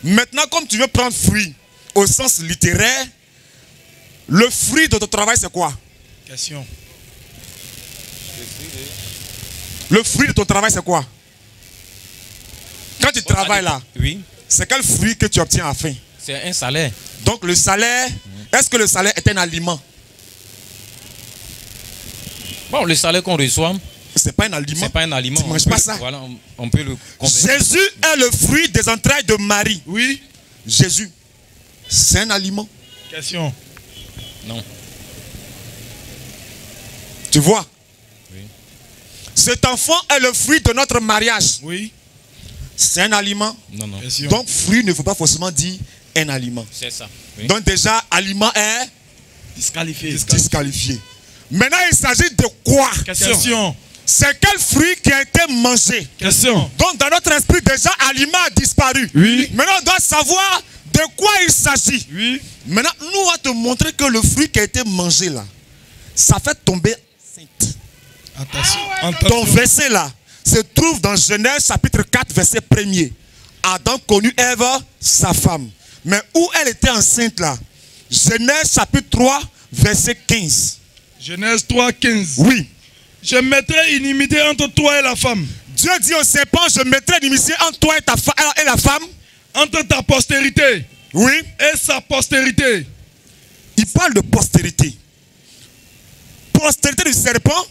Maintenant, comme tu veux prendre fruit au sens littéraire, le fruit de ton travail, c'est quoi? Question. Le fruit de ton travail, c'est quoi? Quand tu travailles là, oui, c'est quel fruit que tu obtiens à la fin? c'est un salaire. Donc le salaire, est-ce que le salaire est un aliment? Bon, le salaire qu'on reçoit, C'est pas un aliment. c'est pas un aliment. Tu ne manges pas ça. Voilà, on peut le convertir. Jésus est le fruit des entrailles de Marie. Oui. Jésus, c'est un aliment. Question. Non. Tu vois? Oui. Cet enfant est le fruit de notre mariage. Oui. C'est un aliment. Non, non. Question. Donc fruit ne faut pas forcément dire un aliment. C'est ça. Oui. Donc déjà, aliment est Disqualifié. disqualifié. Maintenant, il s'agit de quoi? Question. C'est quel fruit qui a été mangé? Question. Donc dans notre esprit, déjà, aliment a disparu. Oui. Maintenant, on doit savoir de quoi il s'agit. Oui. Maintenant, nous, on va te montrer que le fruit qui a été mangé là, ça fait tomber sainte. Attention. Ton verset là se trouve dans Genèse chapitre 4, verset 1er. Adam connut Ève, sa femme. Mais où elle était enceinte là? Genèse chapitre 3, verset 15. Genèse 3, 15. Oui. Je mettrai inimité entre toi et la femme. Dieu dit au serpent, je mettrai l'inimitié entre toi et la femme. Entre ta postérité Oui. et sa postérité. Il parle de postérité. Postérité du serpent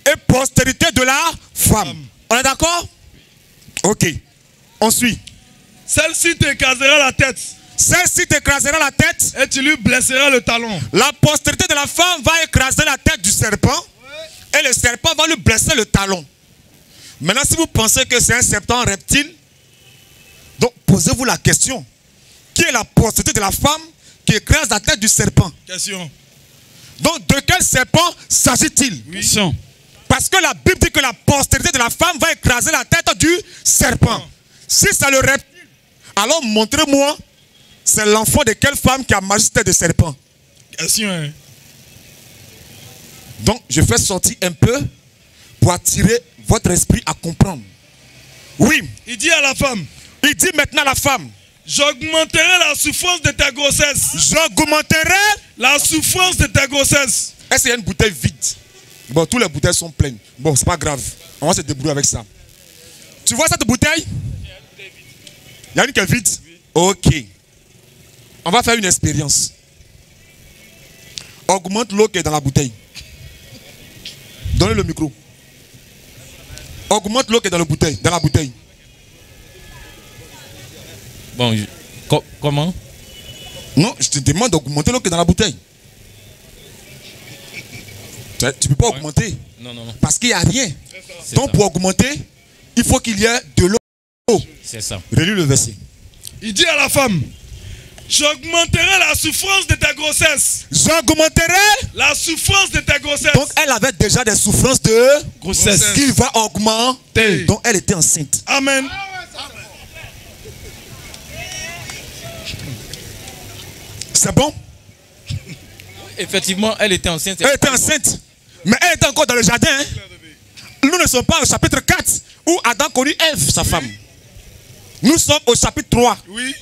et postérité de la femme. On est d'accord? Ok. On suit. Celle-ci t'écrasera la tête Celle-ci t'écrasera la tête. et tu lui blesseras le talon. La postérité de la femme va écraser la tête du serpent. Et le serpent va lui blesser le talon. Maintenant, si vous pensez que c'est un serpent reptile, donc posez-vous la question. Qui est la postérité de la femme qui écrase la tête du serpent? Question. Donc, de quel serpent s'agit-il? Question. Parce que la Bible dit que la postérité de la femme va écraser la tête du serpent. Si c'est le reptile, alors montrez-moi, c'est l'enfant de quelle femme qui a mangé tête de serpent? Question. Donc, je fais sortir un peu pour attirer votre esprit à comprendre. Oui, Il dit à la femme, il dit maintenant à la femme, j'augmenterai la souffrance de ta grossesse. j'augmenterai. La souffrance de ta grossesse. Est-ce qu'il y a une bouteille vide? Bon, toutes les bouteilles sont pleines. Bon, c'est pas grave. On va se débrouiller avec ça. Tu vois cette bouteille? Il y a une qui est vide? Ok. On va faire une expérience. Augmente l'eau qui est dans la bouteille. Donnez le micro. Augmente l'eau qui est dans la bouteille. Bon, comment? Non, je te demande d'augmenter l'eau qui est dans la bouteille. Tu ne peux pas augmenter. Non, non, non. Parce qu'il n'y a rien. C'est Donc ça. pour augmenter, il faut qu'il y ait de l'eau. C'est ça. Relis le verset. Il dit à la femme, j'augmenterai la souffrance de ta grossesse. J'augmenterai. La souffrance de ta grossesse. Donc elle avait déjà des souffrances de Grossesse. qu'il va augmenter. T. Donc elle était enceinte. Amen. C'est bon? Effectivement, elle était enceinte. Elle était enceinte. Mais elle était encore dans le jardin. Hein? Nous ne sommes pas au chapitre 4 où Adam connut Ève, sa femme. Nous sommes au chapitre 3 Oui.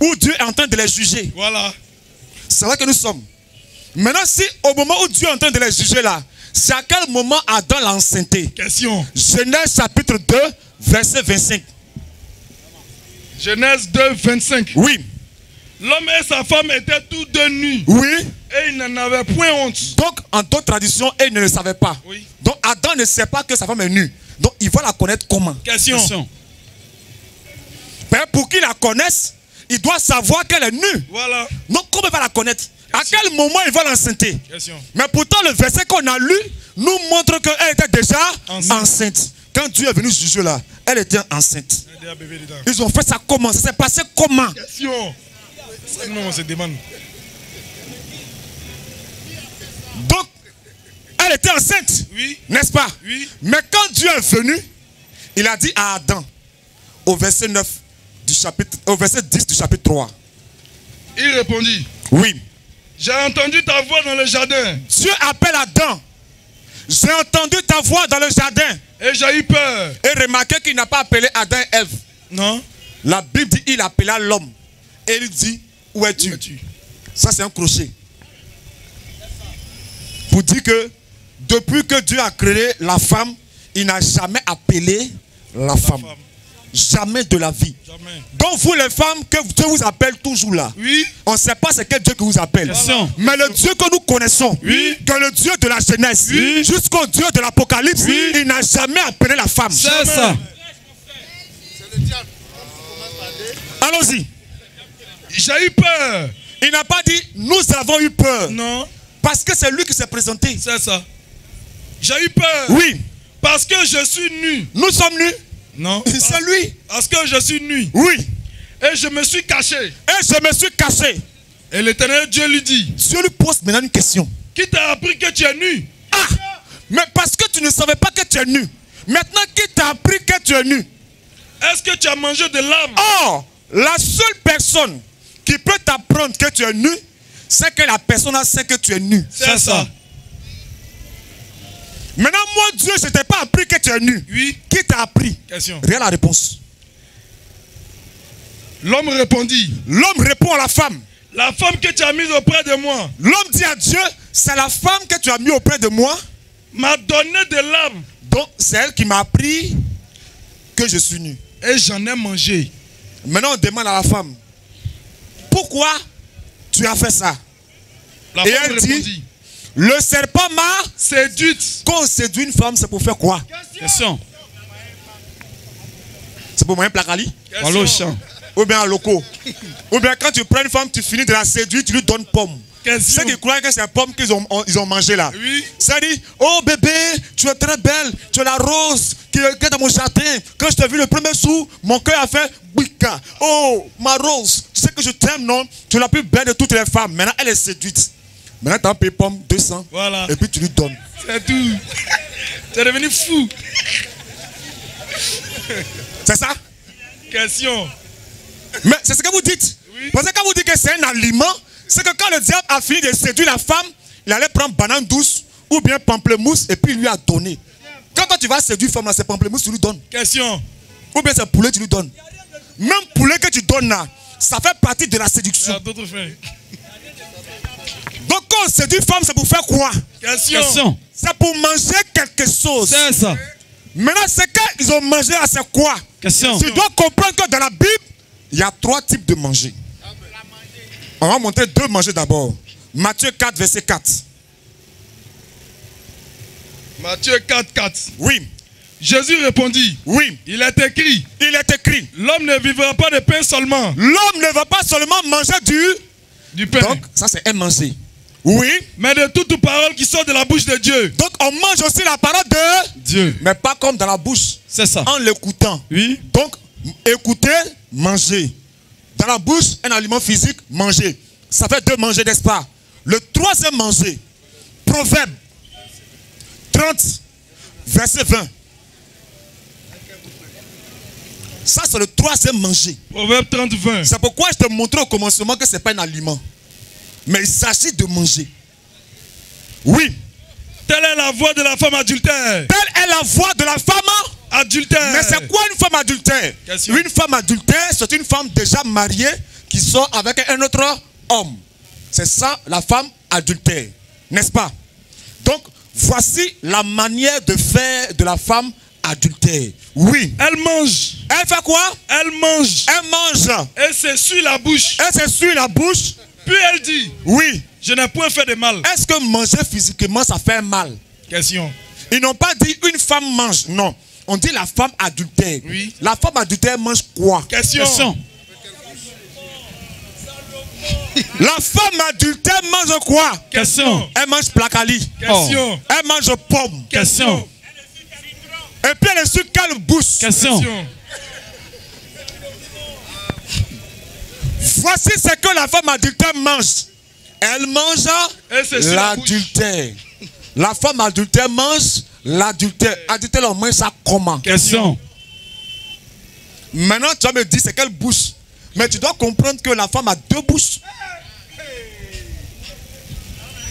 où Dieu est en train de les juger. Voilà. C'est là que nous sommes. Maintenant, si au moment où Dieu est en train de les juger là, c'est à quel moment Adam l'a enceinté? Question. Genèse chapitre 2, verset 25. Genèse 2, 25. Oui. L'homme et sa femme étaient tous deux nus. Oui. Et ils n'en avaient point honte. Donc, en d'autres traditions, ils ne le savaient pas. Oui. Donc, Adam ne sait pas que sa femme est nue. Donc, il va la connaître comment? Question. Mais pour qu'il la connaisse, il doit savoir qu'elle est nue. Voilà. Donc, comment il va la connaître? À quel moment il va l'enceinte? Question. Mais pourtant, le verset qu'on a lu nous montre qu'elle était déjà enceinte. Quand Dieu est venu juger là, elle était enceinte. Ils ont fait ça comment? Ça s'est passé comment? Question. C'est nous, on se demande. Donc, elle était enceinte. Oui. N'est-ce pas? Oui. Mais quand Dieu est venu, il a dit à Adam, au verset 9 du chapitre, au verset 10 du chapitre 3. Il répondit. Oui. J'ai entendu ta voix dans le jardin. Dieu appelle Adam. J'ai entendu ta voix dans le jardin. Et j'ai eu peur. Et remarquez qu'il n'a pas appelé Adam et Ève. Non. La Bible dit il appela l'homme. Et il dit, où es-tu? Ça c'est un crochet. Pour dire que depuis que Dieu a créé la femme, il n'a jamais appelé la femme. Jamais de la vie. Jamais. Donc vous les femmes, que Dieu vous appelle toujours là. Oui. On ne sait pas c'est quel Dieu que vous appelle. Question. Mais le Dieu que nous connaissons, oui, que le Dieu de la jeunesse, oui, jusqu'au Dieu de l'Apocalypse, oui, il n'a jamais appelé la femme. C'est ça. Allons-y. J'ai eu peur. Il n'a pas dit nous avons eu peur. Non. Parce que c'est lui qui s'est présenté. C'est ça. J'ai eu peur. Oui. Parce que je suis nu. Nous sommes nus. Non. C'est lui. Parce que je suis nu. Oui. Et je me suis caché. Et je me suis caché. Et l'Éternel Dieu lui dit. Dieu lui pose maintenant une question. Qui t'a appris que tu es nu? Ah. Mais parce que tu ne savais pas que tu es nu. Maintenant, qui t'a appris que tu es nu? Est-ce que tu as mangé de l'âme? Or, la seule personne qui peut t'apprendre que tu es nu, c'est que la personne sait que tu es nu. C'est ça. Maintenant, moi, Dieu, je ne t'ai pas appris que tu es nu. Oui. Qui t'a appris? Question. Rien la réponse. L'homme répondit. L'homme répond à la femme. La femme que tu as mise auprès de moi. L'homme dit à Dieu, c'est la femme que tu as mise auprès de moi. M'a donné de l'âme. Donc, c'est elle qui m'a appris que je suis nu. Et j'en ai mangé. Maintenant, on demande à la femme, pourquoi tu as fait ça? La Et femme elle répondit. dit, le serpent m'a séduite. Quand on séduit une femme, c'est pour faire quoi? Question. C'est pour moyen placali? Question. Ou bien à loco. Ou bien quand tu prends une femme, tu finis de la séduire, tu lui donnes pomme. Question. Ceux qui croient que c'est la pomme qu'ils ont mangé là. Oui. Ça dit, oh bébé, tu es très belle, tu es la rose qui est dans mon jardin. Quand je t'ai vu le premier jour, mon cœur a fait bouika. Oh, ma rose, tu sais que je t'aime, non? Tu es la plus belle de toutes les femmes. Maintenant, elle est séduite. Maintenant, tu as payé pomme 200. Voilà. Et puis tu lui donnes. C'est tout. Tu es devenu fou. C'est ça? Question. Mais c'est ce que vous dites. Oui. Parce que quand vous dites que c'est un aliment, c'est que quand le diable a fini de séduire la femme, il allait prendre banane douce ou bien pamplemousse et puis il lui a donné. Quand toi tu vas séduire une femme là, c'est pamplemousse, tu lui donnes. Question. Ou bien c'est poulet, tu lui donnes. Même poulet que tu donnes là, ça fait partie de la séduction. D'autres fins. Donc quand on séduit une femme, c'est pour faire quoi? Question. C'est pour manger quelque chose. C'est ça. Maintenant, ce qu'ils ont mangé là, c'est quoi? Question. Tu dois comprendre que dans la Bible, il y a 3 types de manger. On va montrer 2 manger d'abord. Matthieu 4, verset 4. Matthieu 4, 4. Oui. Jésus répondit. Oui. Il est écrit. Il est écrit. L'homme ne vivra pas de pain seulement. L'homme ne va pas seulement manger du pain. Donc, ça c'est un manger. Oui. Mais de toute parole qui sort de la bouche de Dieu. Donc, on mange aussi la parole de Dieu. Mais pas comme dans la bouche. C'est ça. En l'écoutant. Oui. Donc, écouter, manger. Dans la bouche, un aliment physique, manger. Ça fait 2 manger, n'est-ce pas? Le 3e manger, Proverbe 30, verset 20. Ça, c'est le 3e manger. Proverbe 30, 20. C'est pourquoi je te montrais au commencement que ce n'est pas un aliment. Mais il s'agit de manger. Oui. Telle est la voix de la femme adultère. Telle est la voix de la femme adultère. Mais c'est quoi une femme adultère? Question. Une femme adultère, c'est une femme déjà mariée qui sort avec un autre homme. C'est ça la femme adultère. N'est-ce pas? Donc, voici la manière de faire de la femme adultère. Oui. Elle mange. Elle fait quoi? Elle mange. Elle mange. Elle s'essuie la bouche. Elle s'essuie la bouche. Puis elle dit, Oui. je n'ai point fait de mal. Est-ce que manger physiquement, ça fait mal? Question. Ils n'ont pas dit une femme mange. Non. On dit la femme adultère. Oui. La femme adultère mange quoi? Question. La femme adultère mange quoi? Question. Elle mange placali. Question. Elle mange pomme. Question. Et puis elle est sur quelle bouche? Question. Voici ce que la femme adultère mange. Elle mange Elle s'essuie la bouche. l'adultère. La femme adultère mange l'adultère. Adultère, on mange ça comment? Question. Maintenant, tu vas me dire c'est quelle bouche. Mais tu dois comprendre que la femme a deux bouches.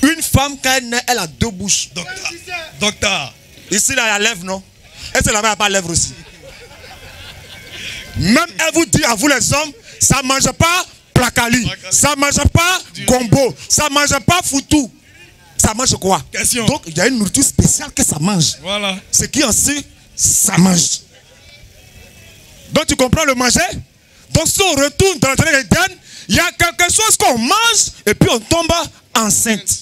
Une femme, quand elle naît, elle a deux bouches. Docteur. Ici, là, il y a lèvres, non? Est-ce que là-bas, il n'y a pas de lèvres aussi? Même elle vous dit, à vous les hommes, ça ne mange pas placali. Ça ne mange pas gombo. Ça ne mange pas foutou. Ça mange quoi? Question. Donc, il y a une nourriture spéciale que ça mange. Voilà. Ce qui en sait, ça mange. Donc, tu comprends le manger? Donc, si on retourne dans le jardin d'Éden, il y a quelque chose qu'on mange et puis on tombe enceinte.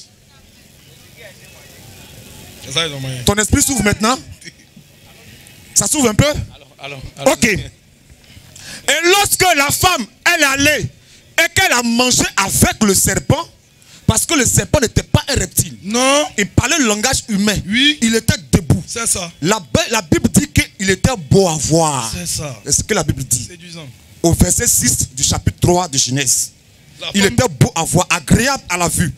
C'est ça, ils ont moyen. Ton esprit s'ouvre maintenant? Ça s'ouvre un peu? Alors. Ok. Et lorsque la femme, elle est allée et qu'elle a mangé avec le serpent, parce que le serpent n'était pas un reptile. Non. Il parlait le langage humain. Oui. Il était debout. C'est ça. La Bible dit qu'il était beau à voir. C'est ça. C'est ce que la Bible dit. Séduisant. Au verset 6 du chapitre 3 de Genèse. La Il femme- était beau à voir, agréable à la vue.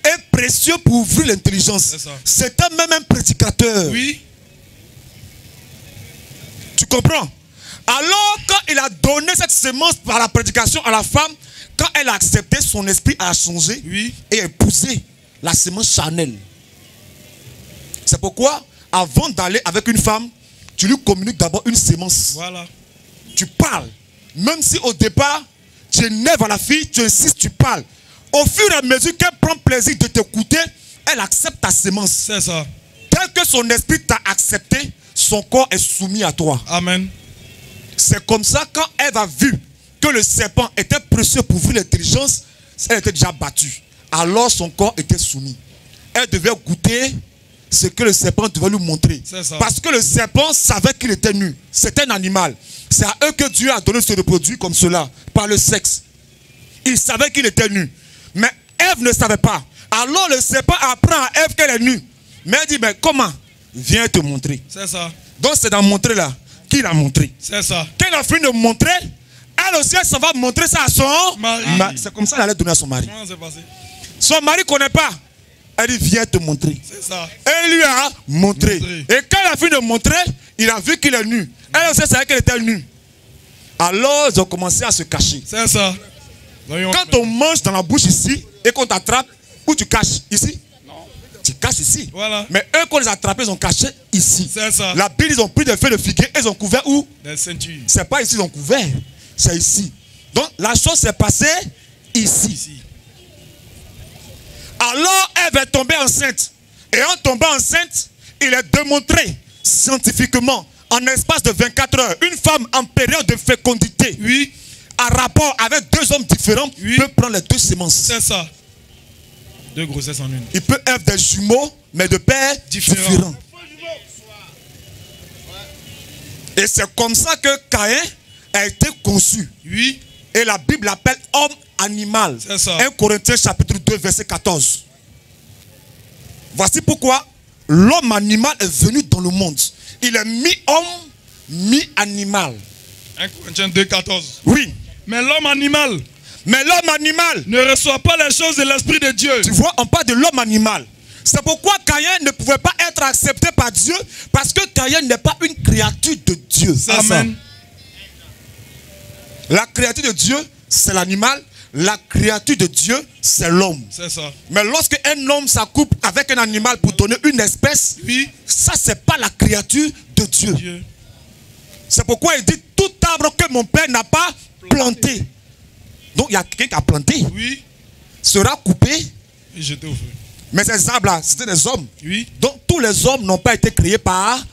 Et précieux pour ouvrir l'intelligence. C'est ça. C'était même un prédicateur. Oui. Tu comprends? Alors, quand il a donné cette semence par la prédication à la femme, quand elle a accepté, son esprit a changé Oui. et a épousé la semence charnelle. C'est pourquoi, avant d'aller avec une femme, tu lui communiques d'abord une semence. Voilà. Tu parles. Même si au départ, tu énerves à la fille, tu insistes, tu parles. Au fur et à mesure qu'elle prend plaisir de t'écouter, elle accepte ta semence. C'est ça. Tel que son esprit t'a accepté, son corps est soumis à toi. Amen. C'est comme ça, quand Ève a vu que le serpent était précieux pour ouvrir l'intelligence, elle était déjà battue. Alors son corps était soumis. Elle devait goûter ce que le serpent devait lui montrer. C'est ça. Parce que le serpent savait qu'il était nu. C'était un animal. C'est à eux que Dieu a donné de se reproduire comme cela, par le sexe. Il savait qu'il était nu. Mais Ève ne savait pas. Alors le serpent apprend à Ève qu'elle est nue. Mais elle dit, mais comment? Viens te montrer. C'est ça. Donc c'est dans montrer là qu'il a montré. C'est ça. Quand elle a fini de montrer, elle aussi, elle s'en va montrer ça à son Mari. C'est comme ça qu'elle allait donner à son mari. Comment c'est passé? Son mari ne connaît pas. Elle dit, viens te montrer. C'est ça. Elle lui a montré. Montré. Et quand elle a fini de montrer, il a vu qu'il est nu. Elle aussi savait qu'elle était nue. Alors, ils ont commencé à se cacher. C'est ça. Voyons. Quand on mange dans la bouche ici, et qu'on t'attrape, où tu caches? Ici? Non. Tu caches ici. Voilà. Mais eux, quand ils ont attrapé, ils ont caché ici. C'est ça. La Bible, ils ont pris des feuilles de figuier et ils ont couvert où? Des ceintures. C'est pas ici, ils ont couvert. C'est ici. Donc, la chose s'est passée ici. Ici. Alors, Ève est tombée enceinte. Et en tombant enceinte, il est démontré scientifiquement, en espace de 24 heures, une femme en période de fécondité, Oui. en rapport avec deux hommes différents, Oui. peut prendre les deux semences. C'est ça. Deux grossesses en une. Il peut être des jumeaux, mais de pères Différents. différents. Et c'est comme ça que Caïn a été conçu. Oui. Et la Bible l'appelle homme animal. C'est ça. 1 Corinthiens chapitre 2 verset 14. Voici pourquoi l'homme animal est venu dans le monde. Il est mi-homme, mi-animal. 1 Corinthiens 2, 14. Oui. Mais l'homme animal Mais l'homme animal, ne reçoit pas les choses de l'Esprit de Dieu. tu vois, on parle de l'homme animal. C'est pourquoi Caïn ne pouvait pas être accepté par Dieu, parce que Caïn n'est pas une créature de Dieu. Amen. La créature de Dieu, c'est l'animal. La créature de Dieu, c'est l'homme. C'est ça. Mais lorsque un homme s'accouple avec un animal pour donner une espèce, Oui. ça, c'est pas la créature de Dieu. Dieu. C'est pourquoi il dit tout arbre que mon père n'a pas planté. Donc il y a quelqu'un qui a planté, Oui. sera coupé. Et jeté au feu. Mais ces arbres-là, c'était des hommes. Oui. Donc tous les hommes n'ont pas été créés par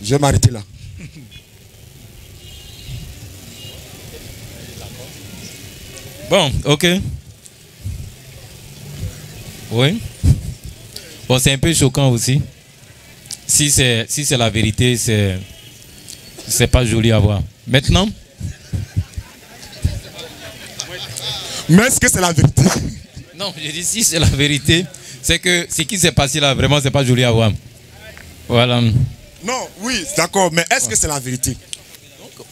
Je vais m'arrêter là. Bon, ok. Oui. Bon, c'est un peu choquant aussi. Si c'est la vérité, c'est pas joli à voir. Maintenant. Mais est-ce que c'est la vérité? Non, je dis si c'est la vérité, c'est que ce qui s'est passé là, vraiment, c'est pas joli à voir. Voilà. Non, oui, d'accord, mais est-ce que c'est la vérité?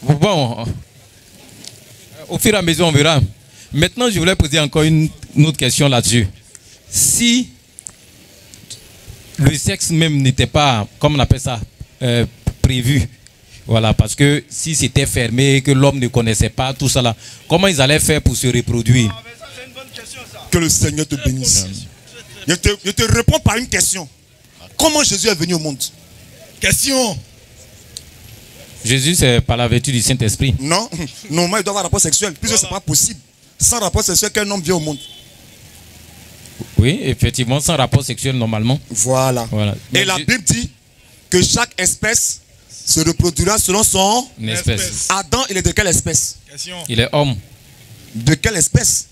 Bon, au fur et à mesure, on verra. Maintenant, je voulais poser encore une autre question là-dessus. Si le sexe même n'était pas, comme on appelle ça, prévu, voilà, parce que si c'était fermé, que l'homme ne connaissait pas, tout ça là, comment ils allaient faire pour se reproduire? Que le Seigneur te bénisse. Je te réponds par une question. Comment Jésus est venu au monde? Question. Jésus, c'est par la vertu du Saint-Esprit. Non, normalement il doit avoir un rapport sexuel, puisque c'est pas possible. Sans rapport sexuel qu'un homme vient au monde. Oui, effectivement, sans rapport sexuel normalement. Voilà. Voilà. Et la Bible dit que chaque espèce se reproduira selon son... Une espèce. Adam, il est de quelle espèce? Question. Il est homme. De quelle espèce?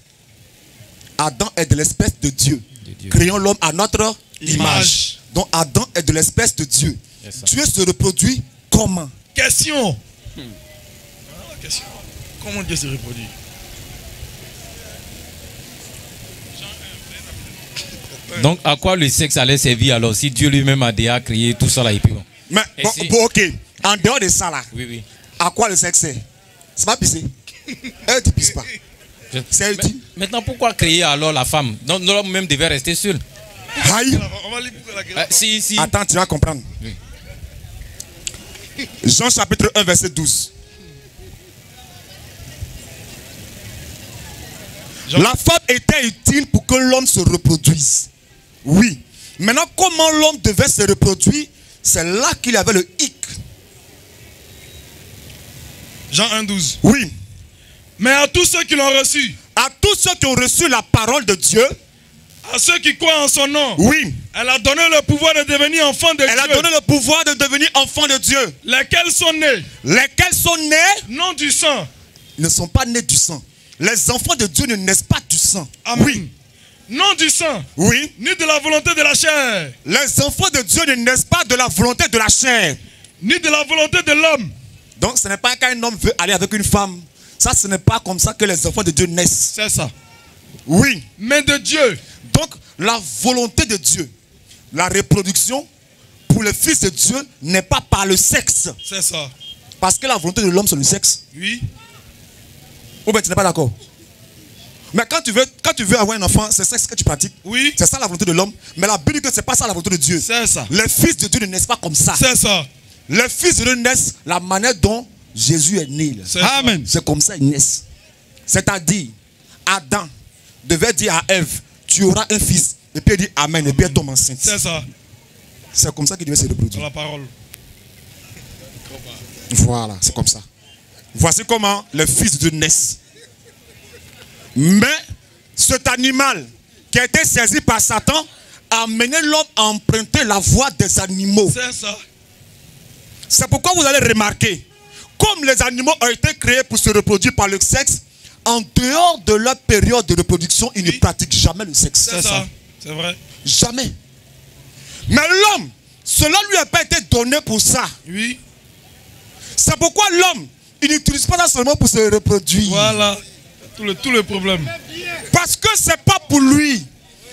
Adam est de l'espèce de Dieu. Dieu. Créons l'homme à notre image. Image. Donc Adam est de l'espèce de Dieu. C'est ça. Dieu se reproduit comment? Question. Question. Comment Dieu se reproduit? Donc, à quoi le sexe allait servir alors si Dieu lui-même a déjà créé tout ça là et puis bon. Mais Et bon, si- bon, ok. En dehors de ça là, Oui, oui. à quoi le sexe sert? C'est pas pisser. Elle ne pisse pas. C'est elle Mais- dit. Maintenant, pourquoi créer alors la femme? Donc, l'homme même devait rester seul. Aïe. On va lire pour la question. Si. Attends, tu vas comprendre. Oui. Jean chapitre 1 verset 12. La femme était utile pour que l'homme se reproduise. Oui. Maintenant, comment l'homme devait se reproduire? C'est là qu'il avait le hic. Jean 1,12. Oui. Mais à tous ceux qui l'ont reçu, À tous ceux qui ont reçu la parole de Dieu, à ceux qui croient en son nom, oui, elle a donné le pouvoir de devenir enfants de elle a Dieu. donné le pouvoir de devenir enfant de Dieu. Lesquels sont nés, Lesquels sont nés non du sang. ne sont pas nés du sang. Les enfants de Dieu ne naissent pas du sang. Amen. Oui, Non du sang, oui. ni de la volonté de la chair, Les enfants de Dieu ne naissent pas de la volonté de la chair. ni de la volonté de l'homme. Donc ce n'est pas qu'un homme veut aller avec une femme. Ça, ce n'est pas comme ça que les enfants de Dieu naissent. C'est ça. Oui. Mais de Dieu. Donc la volonté de Dieu, la reproduction pour le Fils de Dieu n'est pas par le sexe. C'est ça. Parce que la volonté de l'homme c'est le sexe. Oui. Ou bien tu n'es pas d'accord? Mais quand tu veux avoir un enfant, c'est ça que tu pratiques. Oui. C'est ça la volonté de l'homme. Mais la Bible dit que ce n'est pas ça la volonté de Dieu. C'est ça. Les fils de Dieu ne naissent pas comme ça. C'est ça. Les fils de Dieu naissent la manière dont Jésus est né. C'est ça. Amen. C'est comme ça qu'ils naissent. C'est-à-dire, Adam devait dire à Ève, tu auras un fils. Et puis il dit Amen. Et puis elle tombe enceinte. C'est ça. C'est comme ça qu'il devait se Dans reproduire. la parole. Voilà, c'est comme ça. Voici comment les fils de Dieu naissent. Mais cet animal qui a été saisi par Satan a amené l'homme à emprunter la voie des animaux. C'est ça. C'est pourquoi vous allez remarquer, comme les animaux ont été créés pour se reproduire par le sexe, en dehors de leur période de reproduction, ils ne pratiquent jamais le sexe. C'est ça. C'est vrai. Jamais. Mais l'homme, cela lui a pas été donné pour ça. Oui. C'est pourquoi l'homme, il n'utilise pas ça seulement pour se reproduire. Voilà. Tout le problème. Parce que c'est pas pour lui.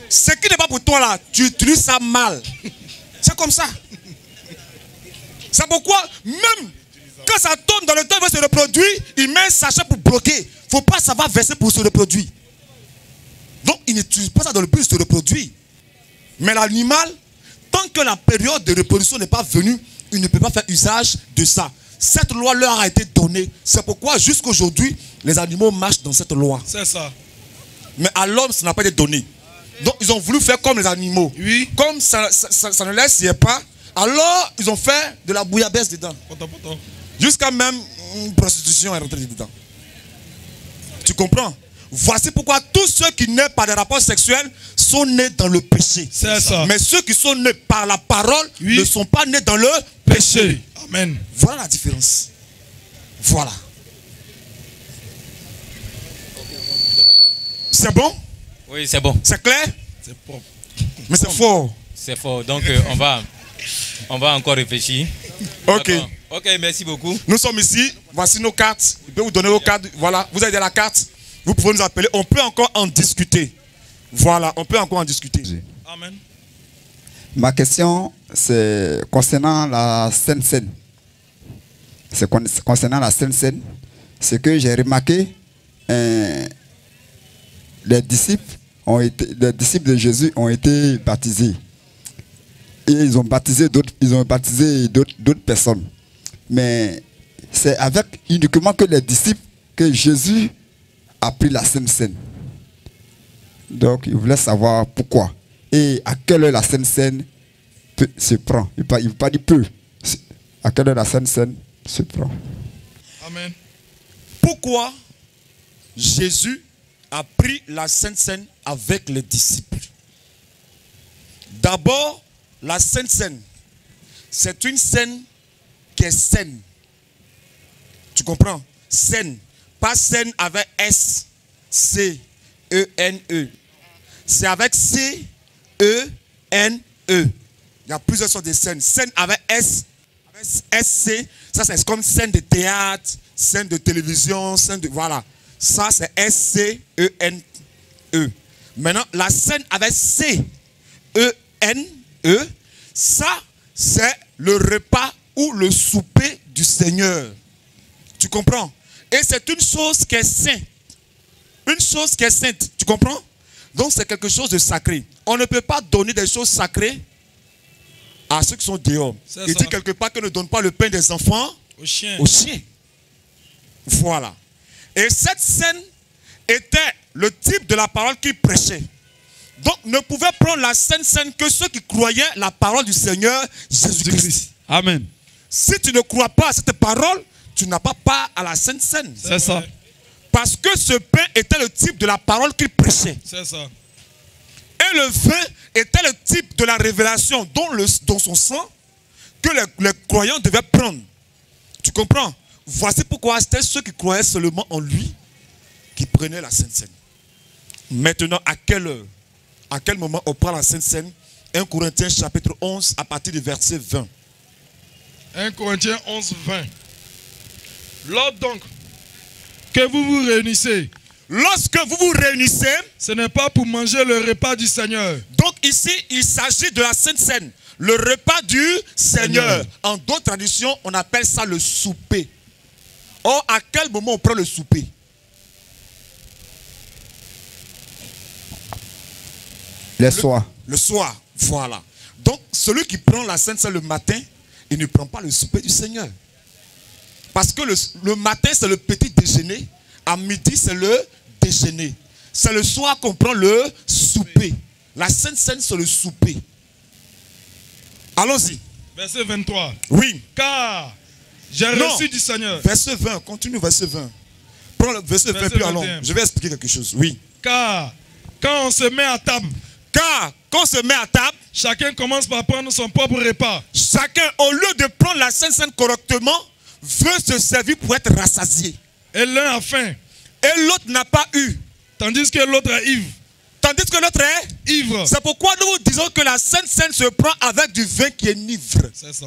Ce qui n'est pas pour toi là, tu utilises ça mal. C'est comme ça. C'est pourquoi même quand ça tombe dans le temps, il va se reproduire, il met un sachet pour bloquer. Il ne faut pas savoir verser pour se reproduire. Donc il n'utilise pas ça dans le but de se reproduire. Mais l'animal, tant que la période de reproduction n'est pas venue, il ne peut pas faire usage de ça. Cette loi leur a été donnée. C'est pourquoi jusqu'aujourd'hui, les animaux marchent dans cette loi. C'est ça. Mais à l'homme, ça n'a pas été donné. Donc ils ont voulu faire comme les animaux. Oui. Comme ça ne les sied pas, alors ils ont fait de la bouillabaisse dedans. Poto. Jusqu'à même une prostitution est rentrée dedans. Tu comprends? Voici pourquoi tous ceux qui naissent par des rapports sexuels sont nés dans le péché. C'est ça. Mais ceux qui sont nés par la parole Oui. ne sont pas nés dans le péché. Amen. Voilà la différence. Voilà. C'est bon? Oui, c'est bon. C'est clair? C'est propre. Mais c'est fort. C'est fort. Donc, on va encore réfléchir. Ok. D'accord. Ok, merci beaucoup. Nous sommes ici. Voici nos cartes. Je peux vous donner vos cartes. Voilà. Vous avez la carte. Vous pouvez nous appeler. On peut encore en discuter. Voilà. On peut encore en discuter. Amen. Ma question, c'est concernant la Sainte Seine. C'est concernant la Sainte Seine. C'est que j'ai remarqué, les disciples de Jésus ont été baptisés. Et ils ont baptisé d'autres personnes. Mais c'est uniquement que les disciples que Jésus a pris la Sainte Seine. Donc, il voulait savoir pourquoi. Et à quelle heure la Sainte Seine se prend. Il ne veut pas dire peu. À quelle heure la Sainte Seine se prend. Amen. Pourquoi Jésus a pris la Sainte Seine avec les disciples? D'abord, la Sainte Seine, c'est une scène qui est saine. Tu comprends? Saine. Pas saine avec S, C, E, N, E. C'est avec C, E, N, E. Il y a plusieurs sortes de scènes. Scène avec S, avec SC, ça c'est comme scène de théâtre, scène de télévision, scène de... Voilà. Ça c'est S-C-E-N-E. Maintenant, la scène avec C-E-N-E, ça c'est le repas ou le souper du Seigneur. Tu comprends? Et c'est une chose qui est sainte. Une chose qui est sainte. Tu comprends? Donc c'est quelque chose de sacré. On ne peut pas donner des choses sacrées à ceux qui sont dehors. Il dit quelque part que ne donne pas le pain des enfants aux chiens. Voilà. Et cette scène était le type de la parole qu'il prêchait. Donc ne pouvaient prendre la Sainte Seine que ceux qui croyaient la parole du Seigneur Jésus-Christ. Amen. Si tu ne crois pas à cette parole, tu n'as pas part à la Sainte Seine. C'est ça. Parce que ce pain était le type de la parole qu'il prêchait. C'est ça. Et le vin était le type de la révélation dont son sang que les croyants devaient prendre. Tu comprends? Voici pourquoi c'était ceux qui croyaient seulement en lui qui prenaient la Sainte Seine. Maintenant, à quelle heure? À quel moment on prend la Sainte Seine? 1 Corinthiens chapitre 11 à partir du verset 20. 1 Corinthiens 11, 20. Lors donc que vous vous réunissez, lorsque vous vous réunissez, ce n'est pas pour manger le repas du Seigneur. Donc ici, il s'agit de la Sainte Seine, le repas du Seigneur. En d'autres traditions, on appelle ça le souper. Or, à quel moment on prend le souper? Le soir. Le soir, voilà. Donc, celui qui prend la Sainte Seine le matin, il ne prend pas le souper du Seigneur. Parce que le matin, c'est le petit déjeuner. À midi, c'est le déjeuner. C'est le soir qu'on prend le souper. La Sainte Seine, c'est le souper. Allons-y. Verset 23. Oui. Car j'ai reçu du Seigneur. Verset 20, continue verset 20. Prends le verset 20, puis allons. Je vais expliquer quelque chose. Oui. Car quand on se met à table, chacun commence par prendre son propre repas. Chacun, au lieu de prendre la Sainte Seine correctement, veut se servir pour être rassasié. Et l'un a faim. Et l'autre n'a pas eu. Tandis que l'autre est ivre. Tandis que l'autre est ivre. C'est pourquoi nous vous disons que la Sainte Seine se prend avec du vin qui est ivre. C'est ça.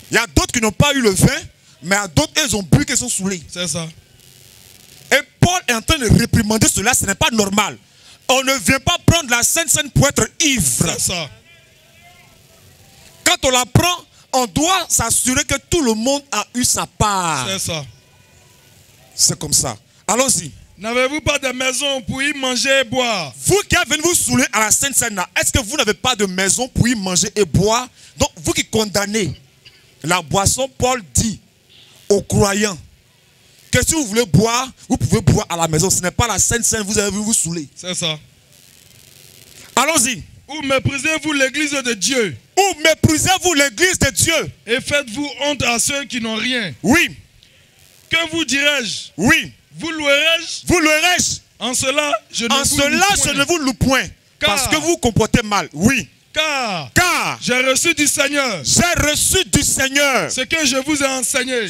Il y a d'autres qui n'ont pas eu le vin, mais d'autres, ils ont bu, qu'ils sont saoulés. C'est ça. Et Paul est en train de réprimander cela, ce n'est pas normal. On ne vient pas prendre la Sainte Seine pour être ivre. C'est ça. Quand on la prend, on doit s'assurer que tout le monde a eu sa part. C'est ça. C'est comme ça. Allons-y. N'avez-vous pas de maison pour y manger et boire? Vous qui avez venu vous saouler à la Sainte Seine, est-ce que vous n'avez pas de maison pour y manger et boire? Donc, vous qui condamnez la boisson, Paul dit aux croyants que si vous voulez boire, vous pouvez boire à la maison. Ce n'est pas la Sainte Seine, vous avez vu vous saouler. C'est ça. Allons-y. Ou méprisez-vous l'église de Dieu? Ou méprisez-vous l'église de Dieu? Et faites-vous honte à ceux qui n'ont rien? Oui. Que vous dirais-je? Oui. Vous louerai-je? Vous louerai-je? En cela, je ne En cela, je ne vous loue point. Parce que vous vous comportez mal. Oui. Car Car j'ai reçu du Seigneur j'ai reçu du Seigneur ce que je vous ai enseigné.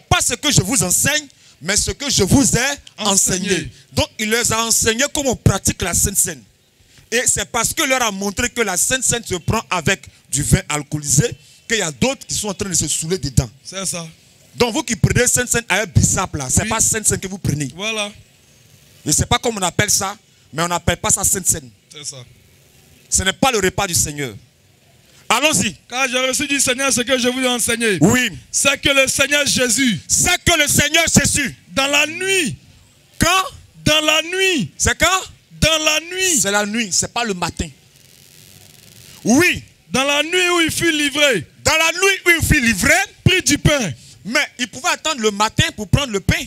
pas ce que je vous enseigne, mais ce que je vous ai enseigné. Donc il les a enseignés comment on pratique la Sainte Seine. Et c'est parce que leur a montré que la Sainte Seine se prend avec du vin alcoolisé qu'il y a d'autres qui sont en train de se saouler dedans. C'est ça. Donc vous qui prenez Sainte Seine à un bissap là, c'est Oui. pas Sainte Seine que vous prenez. Voilà. Je ne sais pas comment on appelle ça, mais on n'appelle pas ça Sainte Seine. C'est ça. Ce n'est pas le repas du Seigneur. Allons-y. Car j'ai reçu du Seigneur ce que je vous ai enseigné. Oui. C'est que le Seigneur Jésus, C'est que le Seigneur Jésus, dans la nuit, quand dans la nuit, c'est quand dans la nuit, c'est la nuit, c'est pas le matin. Oui, dans la nuit où il fut livré, dans la nuit où il fut livré, prit du pain. mais il pouvait attendre le matin pour prendre le pain.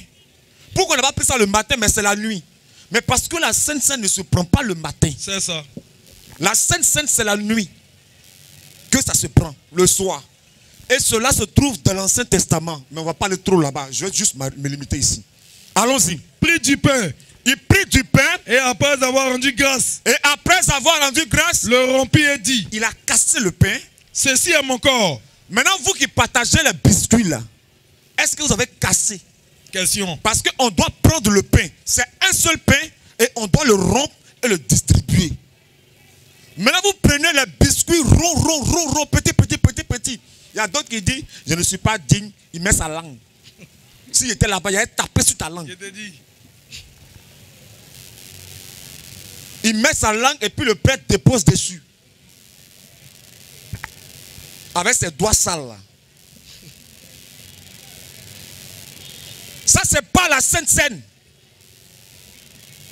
Pourquoi on n'a pas pris ça le matin, mais c'est la nuit? Mais parce que la Sainte Seine ne se prend pas le matin. C'est ça. La Sainte Seine, c'est la nuit que ça se prend, le soir. Et cela se trouve dans l'Ancien Testament. Mais on ne va pas aller trop là-bas. Je vais juste me limiter ici. Allons-y. Prit du pain. Il prit du pain. Et après avoir rendu grâce, Et après avoir rendu grâce, le rompit et dit, il a cassé le pain. ceci est mon corps. Maintenant, vous qui partagez les biscuits là, est-ce que vous avez cassé? Question. Parce qu'on doit prendre le pain. C'est un seul pain et on doit le rompre et le distribuer. Maintenant, vous prenez les biscuits rond, petit. Il y a d'autres qui disent, je ne suis pas digne. Il met sa langue. S'il était là-bas, il allait taper sur ta langue. Je te dis. Il met sa langue et puis le prêtre dépose dessus. Avec ses doigts sales là. Ça, c'est pas la Sainte Seine.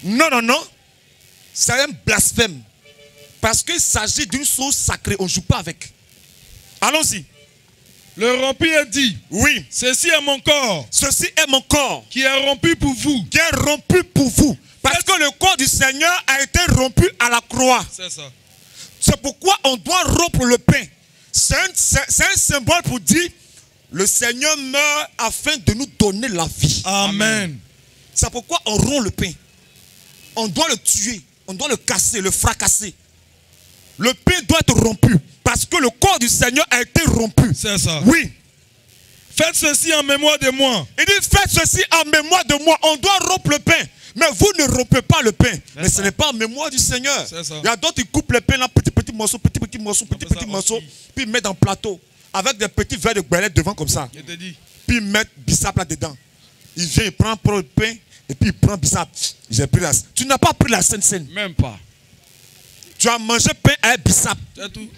Non. C'est un blasphème. Parce qu'il s'agit d'une chose sacrée. On ne joue pas avec. Allons-y. Le rompit et dit, Oui. ceci est mon corps, Ceci est mon corps qui est rompu pour vous. qui est rompu pour vous. Parce que le corps du Seigneur a été rompu à la croix. C'est ça. C'est pourquoi on doit rompre le pain. C'est un symbole pour dire le Seigneur meurt afin de nous donner la vie. Amen. C'est pourquoi on rompt le pain. On doit le tuer. On doit le casser, le fracasser. Le pain doit être rompu. Parce que le corps du Seigneur a été rompu. C'est ça. Oui. Faites ceci en mémoire de moi. Il dit faites ceci en mémoire de moi. On doit rompre le pain. Mais vous ne rompez pas le pain. Mais ce n'est pas en mémoire du Seigneur. C'est ça. Il y a d'autres qui coupent le pain là, petit morceau, petit morceau, fait ça petit morceau. aussi. Puis ils mettent dans le plateau. Avec des petits verres de galette devant comme ça. Je te dis. Puis ils mettent bissap là-dedans. Il vient, il prend le pain. Et puis il prend bissap. J'ai pris la... Tu n'as pas pris la Sainte Seine. Même pas. Tu as mangé pain avec bissap. C'est tout.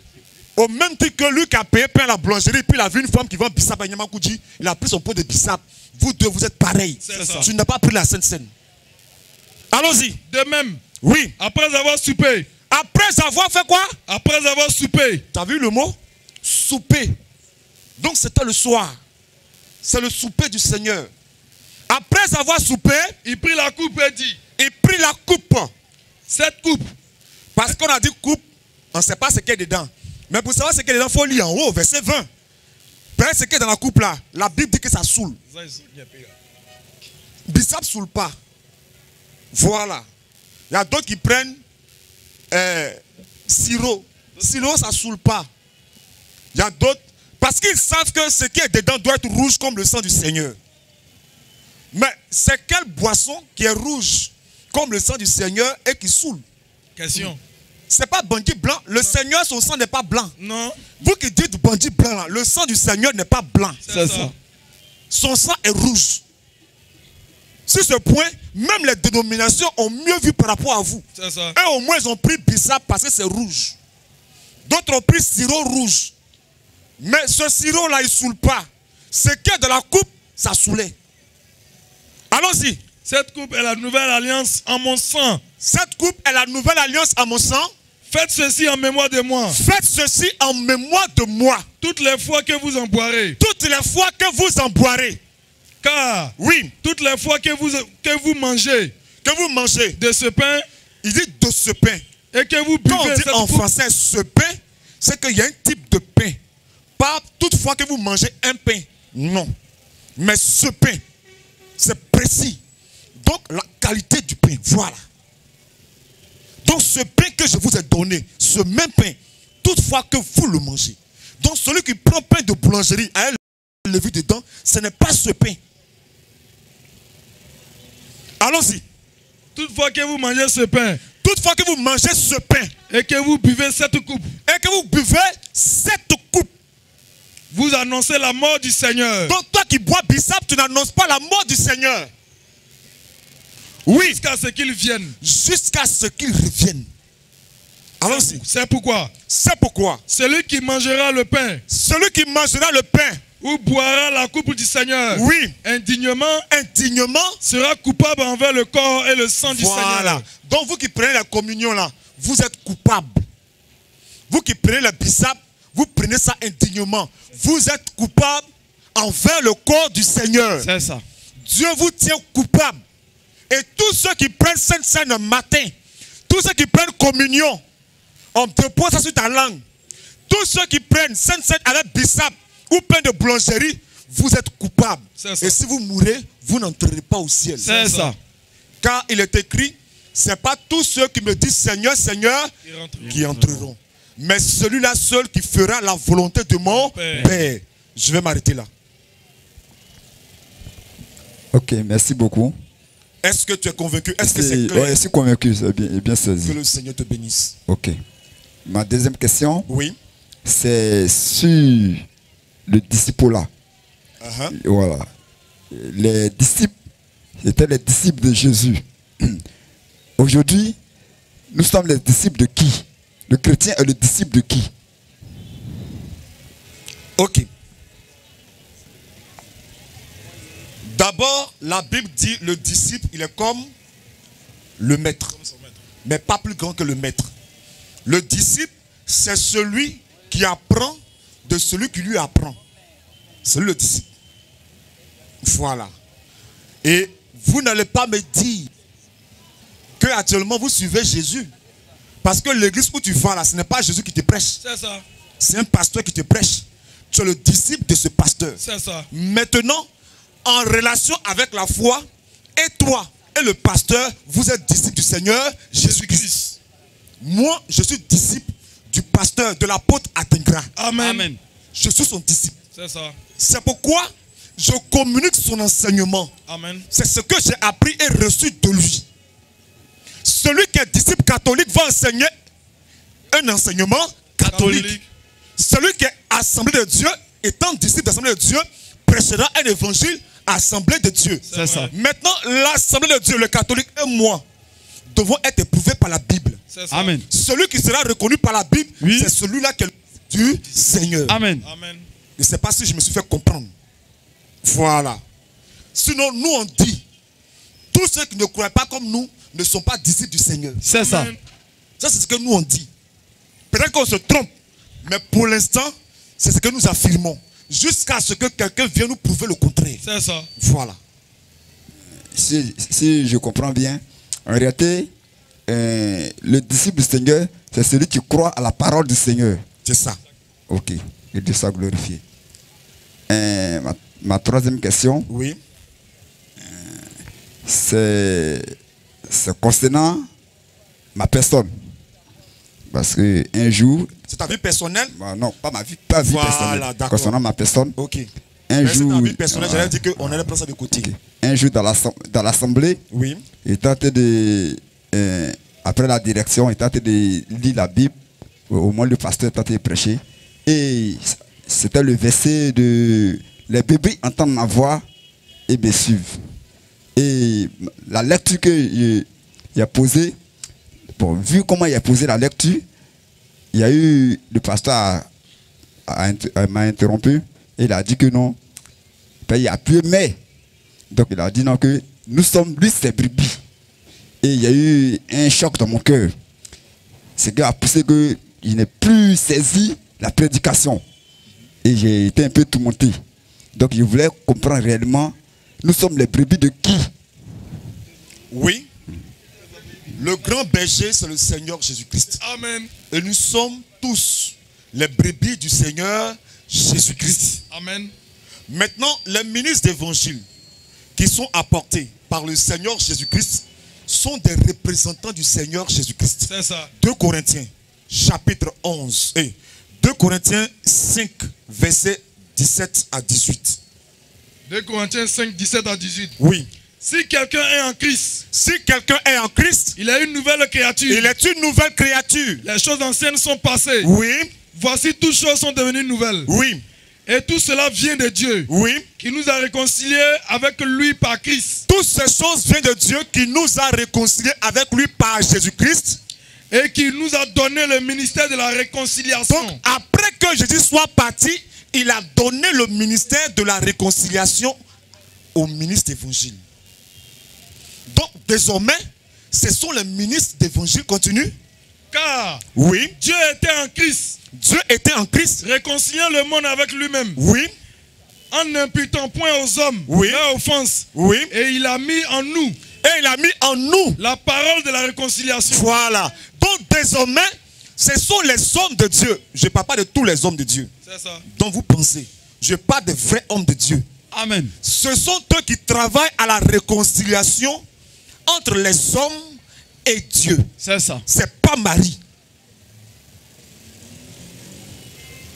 Au même titre que lui qui a payé pain à la boulangerie, puis il a vu une femme qui vend bissap à Nyamakoudji, il a pris son pot de bissap. Vous deux, vous êtes pareils. C'est ça. Tu n'as pas pris la Sainte Seine. Allons-y. De même, Oui. après avoir soupé, Après avoir fait quoi? après avoir soupé, Tu as vu le mot? Souper. Donc c'était le soir. C'est le souper du Seigneur. Après avoir soupé, il prit la coupe et dit, il prit la coupe. cette coupe, Parce qu'on a dit coupe, on ne sait pas ce qu'il y a dedans. Mais pour savoir ce qu'il y a dedans, il faut lire en haut, verset 20. Prenez ce qu'il y a dans la coupe là. La Bible dit que ça saoule. Bissap ne saoule pas. Voilà. Il y a d'autres qui prennent sirop. Sirop, ça ne saoule pas. Il y a d'autres. Parce qu'ils savent que ce qui est dedans doit être rouge comme le sang du Seigneur. Mais c'est quelle boisson qui est rouge comme le sang du Seigneur et qui saoule? question. Ce n'est pas bandit blanc. Le Seigneur, son sang n'est pas blanc. Non, Vous qui dites bandit blanc, là, le sang du Seigneur n'est pas blanc. c'est ça. Son sang est rouge. Sur ce point, même les dénominations ont mieux vu par rapport à vous. C'est ça. Eux, au moins, ils ont pris bissap parce que c'est rouge. D'autres ont pris sirop rouge. Mais ce sirop-là, il ne saoule pas. Ce qui est de la coupe, ça saoulait. Allons-y. Cette coupe est la nouvelle alliance en mon sang. Cette coupe est la nouvelle alliance à mon sang. Faites ceci en mémoire de moi. Faites ceci en mémoire de moi. Toutes les fois que vous en boirez. Toutes les fois que vous en boirez. Car Oui, toutes les fois que vous mangez que vous mangez. de ce pain Il dit de ce pain. et que vous Quand on buvez dit cette en coupe, français ce pain, c'est qu'il y a un type de pain. Pas toutefois que vous mangez un pain. Non. Mais ce pain, c'est précis. Donc la qualité du pain, voilà. Donc ce pain que je vous ai donné, ce même pain, toutefois que vous le mangez. Donc celui qui prend pain de boulangerie à un levé dedans, ce n'est pas ce pain. Allons-y. Toutefois que vous mangez ce pain Toutefois que vous mangez ce pain et que vous buvez cette coupe, et que vous buvez cette coupe, vous annoncez la mort du Seigneur. donc toi qui bois bissap, tu n'annonces pas la mort du Seigneur. Oui, Jusqu'à ce qu'il vienne. jusqu'à ce qu'il revienne. Allons-y. C'est pourquoi C'est pourquoi celui qui mangera le pain celui qui mangera le pain, ou boira la coupe du Seigneur oui, indignement indignement, sera coupable envers le corps et le sang du voilà. Seigneur. Donc vous qui prenez la communion là, vous êtes coupable. Vous qui prenez le bissap, vous prenez ça indignement. Vous êtes coupable envers le corps du Seigneur. C'est ça. Dieu vous tient coupable. Et tous ceux qui prennent Sainte Seine le matin, tous ceux qui prennent communion, on dépose ça sur ta langue. Tous ceux qui prennent Sainte Seine avec bissap ou pain de boulangerie, vous êtes coupable. C'est ça. Et si vous mourrez, vous n'entrerez pas au ciel. C'est ça. Car il est écrit, ce n'est pas tous ceux qui me disent Seigneur, Seigneur, qui entreront. Mais celui-là seul qui fera la volonté de mon Père. Je vais m'arrêter là. Ok, merci beaucoup. Est-ce que tu es convaincu? Est-ce que c'est clair? Ouais, je suis convaincu, c'est bien saisi. Que le Seigneur te bénisse. Ok. Ma deuxième question, Oui. c'est sur le disciple-là. Voilà. Les disciples, c'était les disciples de Jésus. Aujourd'hui, nous sommes les disciples de qui? Le chrétien est le disciple de qui? Ok. D'abord, la Bible dit le disciple, il est comme le maître. Mais pas plus grand que le maître. Le disciple, c'est celui qui apprend de celui qui lui apprend. C'est le disciple. Voilà. Et vous n'allez pas me dire que actuellement vous suivez Jésus. Parce que l'église où tu vas là, ce n'est pas Jésus qui te prêche. C'est ça. C'est un pasteur qui te prêche. Tu es le disciple de ce pasteur. C'est ça. Maintenant, en relation avec la foi, et toi et le pasteur, vous êtes disciple du Seigneur Jésus-Christ. Moi, je suis disciple du pasteur, de l'apôtre Atengra. Amen. Amen. Je suis son disciple. C'est ça. C'est pourquoi je communique son enseignement. Amen. C'est ce que j'ai appris et reçu de lui. Celui qui est disciple catholique va enseigner un enseignement catholique. Celui qui est assemblée de Dieu, étant disciple d'assemblée de Dieu, prêchera un évangile assemblée de Dieu. C'est ça. Maintenant, l'assemblée de Dieu, le catholique et moi, devons être éprouvés par la Bible. C'est ça. Amen. Celui qui sera reconnu par la Bible, Oui. c'est celui-là qui est du Seigneur. Amen. Amen. Je ne sais pas si je me suis fait comprendre. Voilà. Sinon, nous on dit, tous ceux qui ne croient pas comme nous ne sont pas disciples du Seigneur. C'est ça. Amen. Ça, c'est ce que nous on dit. Peut-être qu'on se trompe, mais pour l'instant, c'est ce que nous affirmons. Jusqu'à ce que quelqu'un vienne nous prouver le contraire. C'est ça. Voilà. Si je comprends bien, en réalité, le disciple du Seigneur, c'est celui qui croit à la parole du Seigneur. C'est ça. Ok, et Dieu soit glorifié. Ma troisième question, Oui. c'est concernant ma personne. Parce que un jour, C'est ta vie personnelle? non, pas ma vie, pas vie Voilà, personnelle. d'accord. Concernant ma personne, Ok. un Mais c'est jour, ta vie personnelle, voilà. j'allais dire qu'on allait prendre ça de côté. Ok. Un jour dans l'assemblée, Oui. il était en train de, après la direction, il était en train de lire la Bible. Au moins le pasteur était en train de prêcher. Et c'était le verset de les bébés entendent ma voix et me suivent. Et la lecture qu'il a posée, bon, vu comment il a posé la lecture, il y a eu, le pasteur m'a interrompu et il a dit que non, ben, il y a plus mais. Donc il a dit non, que nous sommes lui ses brebis. Et il y a eu un choc dans mon cœur. Ce gars a poussé qu'il n'ait plus saisi la prédication. Et j'ai été un peu tourmenté. Donc je voulais comprendre réellement, nous sommes les brebis de qui? Oui. Le grand berger, c'est le Seigneur Jésus-Christ. Amen. Et nous sommes tous les brebis du Seigneur Jésus-Christ. Amen. Maintenant, les ministres d'évangile qui sont apportés par le Seigneur Jésus-Christ sont des représentants du Seigneur Jésus-Christ. C'est ça. 2 Corinthiens, chapitre 11. 2 Corinthiens 5, versets 17 à 18. 2 Corinthiens 5, 17 à 18. Oui. Si quelqu'un est en Christ, Si quelqu'un est en Christ, il est une nouvelle créature. il est une nouvelle créature. Les choses anciennes sont passées. Oui, Voici toutes choses sont devenues nouvelles. oui, Et tout cela vient de Dieu, oui. qui nous a réconciliés avec lui par Christ. Toutes ces choses viennent de Dieu qui nous a réconciliés avec lui par Jésus-Christ. Et qui nous a donné le ministère de la réconciliation. Donc, après que Jésus soit parti, il a donné le ministère de la réconciliation au ministre d'évangile. Donc, désormais, ce sont les ministres d'évangile. Continue. Car Oui. Dieu était en Christ, Dieu était en Christ. réconciliant le monde avec lui-même, Oui. en n'imputant point aux hommes Oui. leur offense. Oui. Et il a mis en nous Et il a mis en nous. la parole de la réconciliation. Voilà. Donc, désormais, ce sont les hommes de Dieu. Je ne parle pas de tous les hommes de Dieu C'est ça. dont vous pensez. Je parle des vrais hommes de Dieu. Amen. Ce sont eux qui travaillent à la réconciliation entre les hommes et Dieu. C'est ça. C'est pas Marie.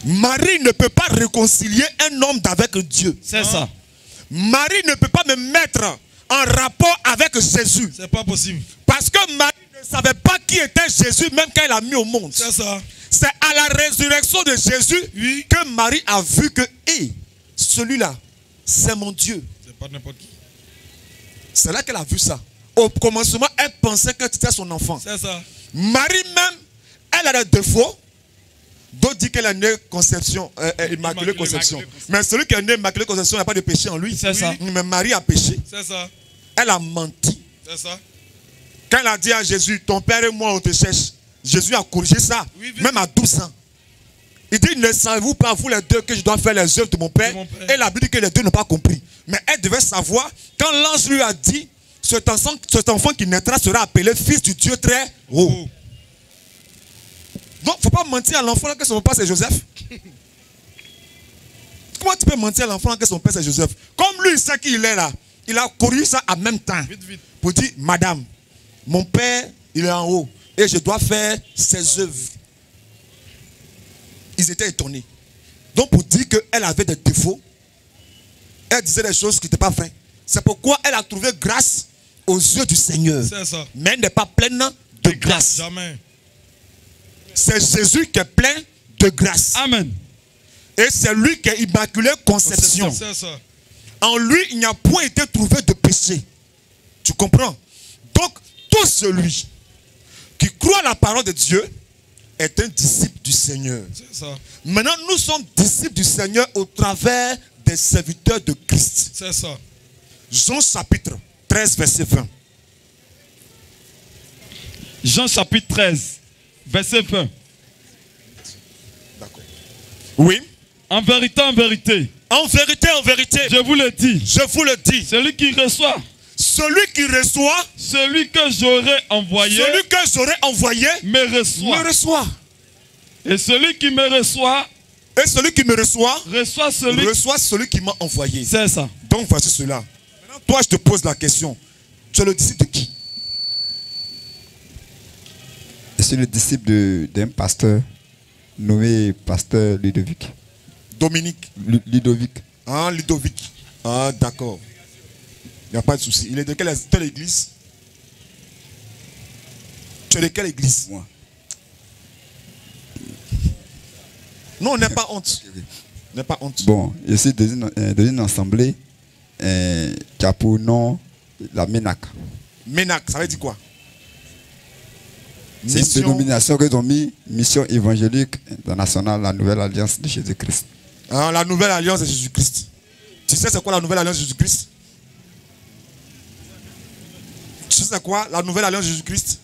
Marie ne peut pas réconcilier un homme avec Dieu. C'est ça. Marie ne peut pas me mettre en rapport avec Jésus. C'est pas possible. Parce que Marie ne savait pas qui était Jésus même quand elle l'a mis au monde. C'est ça. C'est à la résurrection de Jésus Oui. que Marie a vu que celui-là, c'est mon Dieu. C'est pas n'importe qui. C'est là qu'elle a vu ça. Au commencement, elle pensait que c'était son enfant. C'est ça. Marie même, elle a des défauts. D'autres disent qu'elle a née conception, immaculée conception. Mais celui qui est né immaculée conception n'a pas de péché en lui. C'est ça. Mais Marie a péché. C'est ça. Elle a menti. C'est ça. Quand elle a dit à Jésus, ton père et moi on te cherche, Jésus a corrigé ça, Oui, oui. même à 12 ans. Il dit, ne savez-vous pas, vous les deux, que je dois faire les œuvres de mon père? De mon père. Et la Bible dit que les deux n'ont pas compris. Mais elle devait savoir, quand l'ange lui a dit, cet enfant qui naîtra sera appelé fils du Dieu très haut. Oh. Donc, il ne faut pas mentir à l'enfant que son père c'est Joseph. Comment tu peux mentir à l'enfant que son père c'est Joseph? Comme lui, il sait qui il est là. Il a corrigé ça en même temps. Vite, vite. Pour dire, madame, mon père, il est en haut. Et je dois faire ses œuvres. Ils étaient étonnés. Donc, pour dire qu'elle avait des défauts, elle disait des choses qui n'étaient pas vraies. C'est pourquoi elle a trouvé grâce aux yeux du Seigneur. C'est ça. Mais elle n'est pas pleine de grâce. Jamais. C'est Jésus qui est plein de grâce. Amen. Et c'est lui qui est immaculé conception. C'est ça. En lui, il n'y a point été trouvé de péché. Tu comprends? Donc, tout celui qui croit à la parole de Dieu est un disciple du Seigneur. C'est ça. Maintenant, nous sommes disciples du Seigneur au travers des serviteurs de Christ. C'est ça. Jean chapitre 13, verset 20. Jean chapitre 13, verset 20. D'accord. Oui. En vérité, En vérité, je vous le dis, je vous le dis, celui qui reçoit, celui qui reçoit, celui que j'aurai envoyé, celui que j'aurai envoyé, me reçoit. me reçoit. Et celui qui me reçoit, Et celui qui me reçoit, reçoit celui. reçoit celui qui m'a envoyé. C'est ça. Donc voici cela. Maintenant, toi, je te pose la question. Tu es le disciple de qui? Je suis le disciple d'un pasteur nommé pasteur Ludovic. Dominique. Ludovic. Ah, Ludovic. Ah, d'accord. Il n'y a pas de souci. Il est de quelle église? Tu es de quelle église? Moi. Non, on n'est pas honte. On n'est pas honte. Bon, je suis dans une assemblée qui a pour nom la MENAC. MENAC, ça veut dire quoi? C'est une dénomination qu'ils ont mis, Mission évangélique internationale, la nouvelle alliance de Jésus-Christ. Ah, la nouvelle alliance de Jésus-Christ. Tu sais c'est quoi la nouvelle alliance de Jésus-Christ? Tu sais c'est quoi la nouvelle alliance de Jésus-Christ?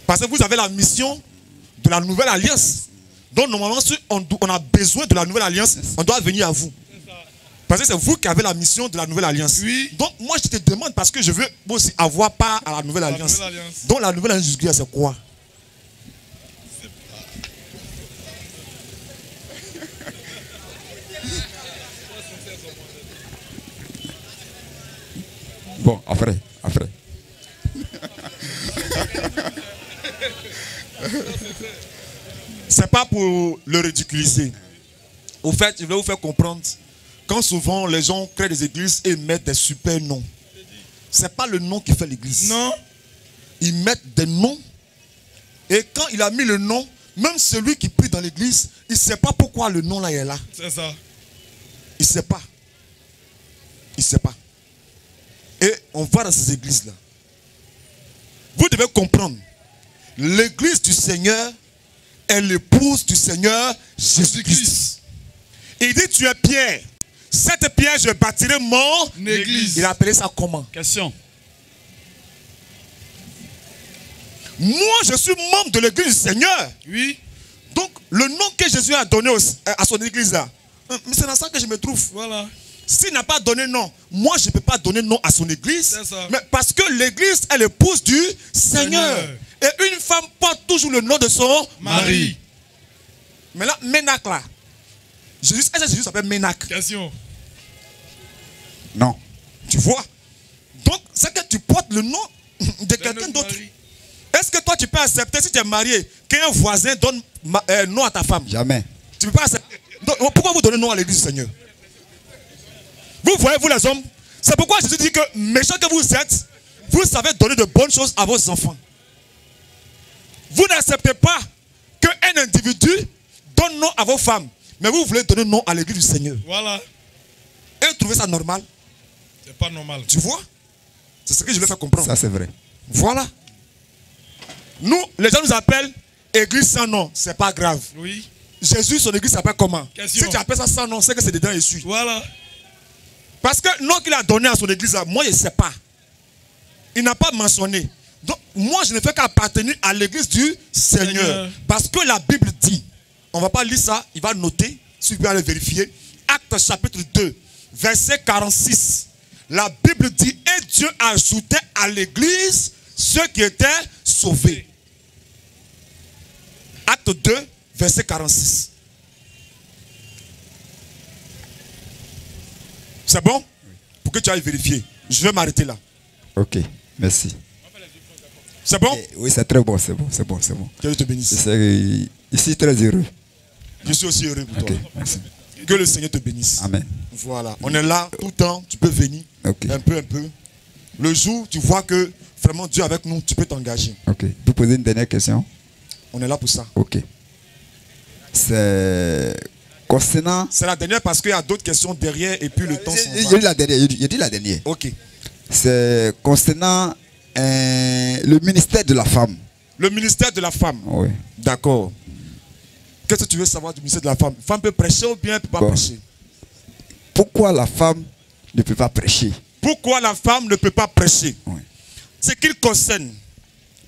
Parce que vous avez la mission de la nouvelle alliance. Donc normalement, si on a besoin de la nouvelle alliance, on doit venir à vous. Parce que c'est vous qui avez la mission de la nouvelle alliance. Oui. Donc moi je te demande parce que je veux aussi avoir part à la nouvelle alliance. nouvelle alliance. Donc la nouvelle alliance de Jésus-Christ c'est quoi? Bon, après. C'est pas pour le ridiculiser. Au fait, je vais vous faire comprendre. Quand souvent les gens créent des églises et mettent des super noms. C'est pas le nom qui fait l'église. Non. Ils mettent des noms. Et quand il a mis le nom, même celui qui prie dans l'église, il ne sait pas pourquoi le nom là est là. C'est ça. Il ne sait pas. Il ne sait pas. Et on va dans ces églises-là. Vous devez comprendre. L'église du Seigneur est l'épouse du Seigneur Jésus-Christ. Il dit, tu es Pierre. Cette pierre, je bâtirai mon église. Il a appelé ça comment? Question. Moi, je suis membre de l'église du Seigneur. Oui. Donc, le nom que Jésus a donné à son église là, c'est dans ça que je me trouve. Voilà. S'il n'a pas donné nom, moi je ne peux pas donner nom à son église. C'est ça. Mais parce que l'église est l'épouse du Seigneur. Et une femme porte toujours le nom de son Marie. Mais là, Ménac là. Est-ce que Jésus s'appelle Ménac? Question. Non. Tu vois? Donc, c'est que tu portes le nom de quelqu'un d'autre. Est-ce que toi tu peux accepter, si tu es marié, qu'un voisin donne nom à ta femme? Jamais. Tu ne peux pas accepter. Donc, pourquoi vous donnez nom à l'église du Seigneur? Vous voyez, vous les hommes, c'est pourquoi Jésus dit que méchants que vous êtes, vous savez donner de bonnes choses à vos enfants. Vous n'acceptez pas qu'un individu donne nom à vos femmes, mais vous voulez donner nom à l'église du Seigneur. Voilà. Et vous trouvez ça normal? C'est pas normal. Tu vois? C'est ce que je veux faire comprendre. Ça, c'est vrai. Voilà. Nous, les gens nous appellent église sans nom. C'est pas grave. Oui. Jésus, son église s'appelle comment? Question. Si tu appelles ça sans nom, c'est que c'est dedans issu. Voilà. Parce que le nom qu'il a donné à son église, là, moi je ne sais pas. Il n'a pas mentionné. Donc, moi je ne fais qu'appartenir à l'église du Seigneur. Parce que la Bible dit, on ne va pas lire ça, il va noter, si vous pouvez aller vérifier. Actes chapitre 2, verset 46. La Bible dit, et Dieu ajoutait à l'église ceux qui étaient sauvés. Acte 2, verset 46. C'est bon? Pour que tu ailles vérifier. Je vais m'arrêter là. Ok, merci. C'est bon? Oui, c'est très bon, c'est bon, c'est bon, c'est bon. Que Dieu te bénisse. Je suis ici très heureux. Je suis aussi heureux pour Ok, toi. merci. Que le Seigneur te bénisse. Amen. Voilà. On est là tout le temps. Tu peux venir. Ok. Un peu. Le jour, tu vois que vraiment Dieu est avec nous, tu peux t'engager. Ok. Vous posez une dernière question? On est là pour ça. Ok. C'est concernant. C'est la dernière parce qu'il y a d'autres questions derrière et puis le temps s'en Je va. dis la dernière. Je dis la dernière. Ok. C'est concernant le ministère de la femme. Le ministère de la femme. Oui. D'accord. Qu'est-ce que tu veux savoir du ministère de la femme? La femme peut prêcher ou bien elle ne peut pas Bon. prêcher? Pourquoi la femme ne peut pas prêcher? Pourquoi la femme ne peut pas prêcher? Oui. Ce qu'il concerne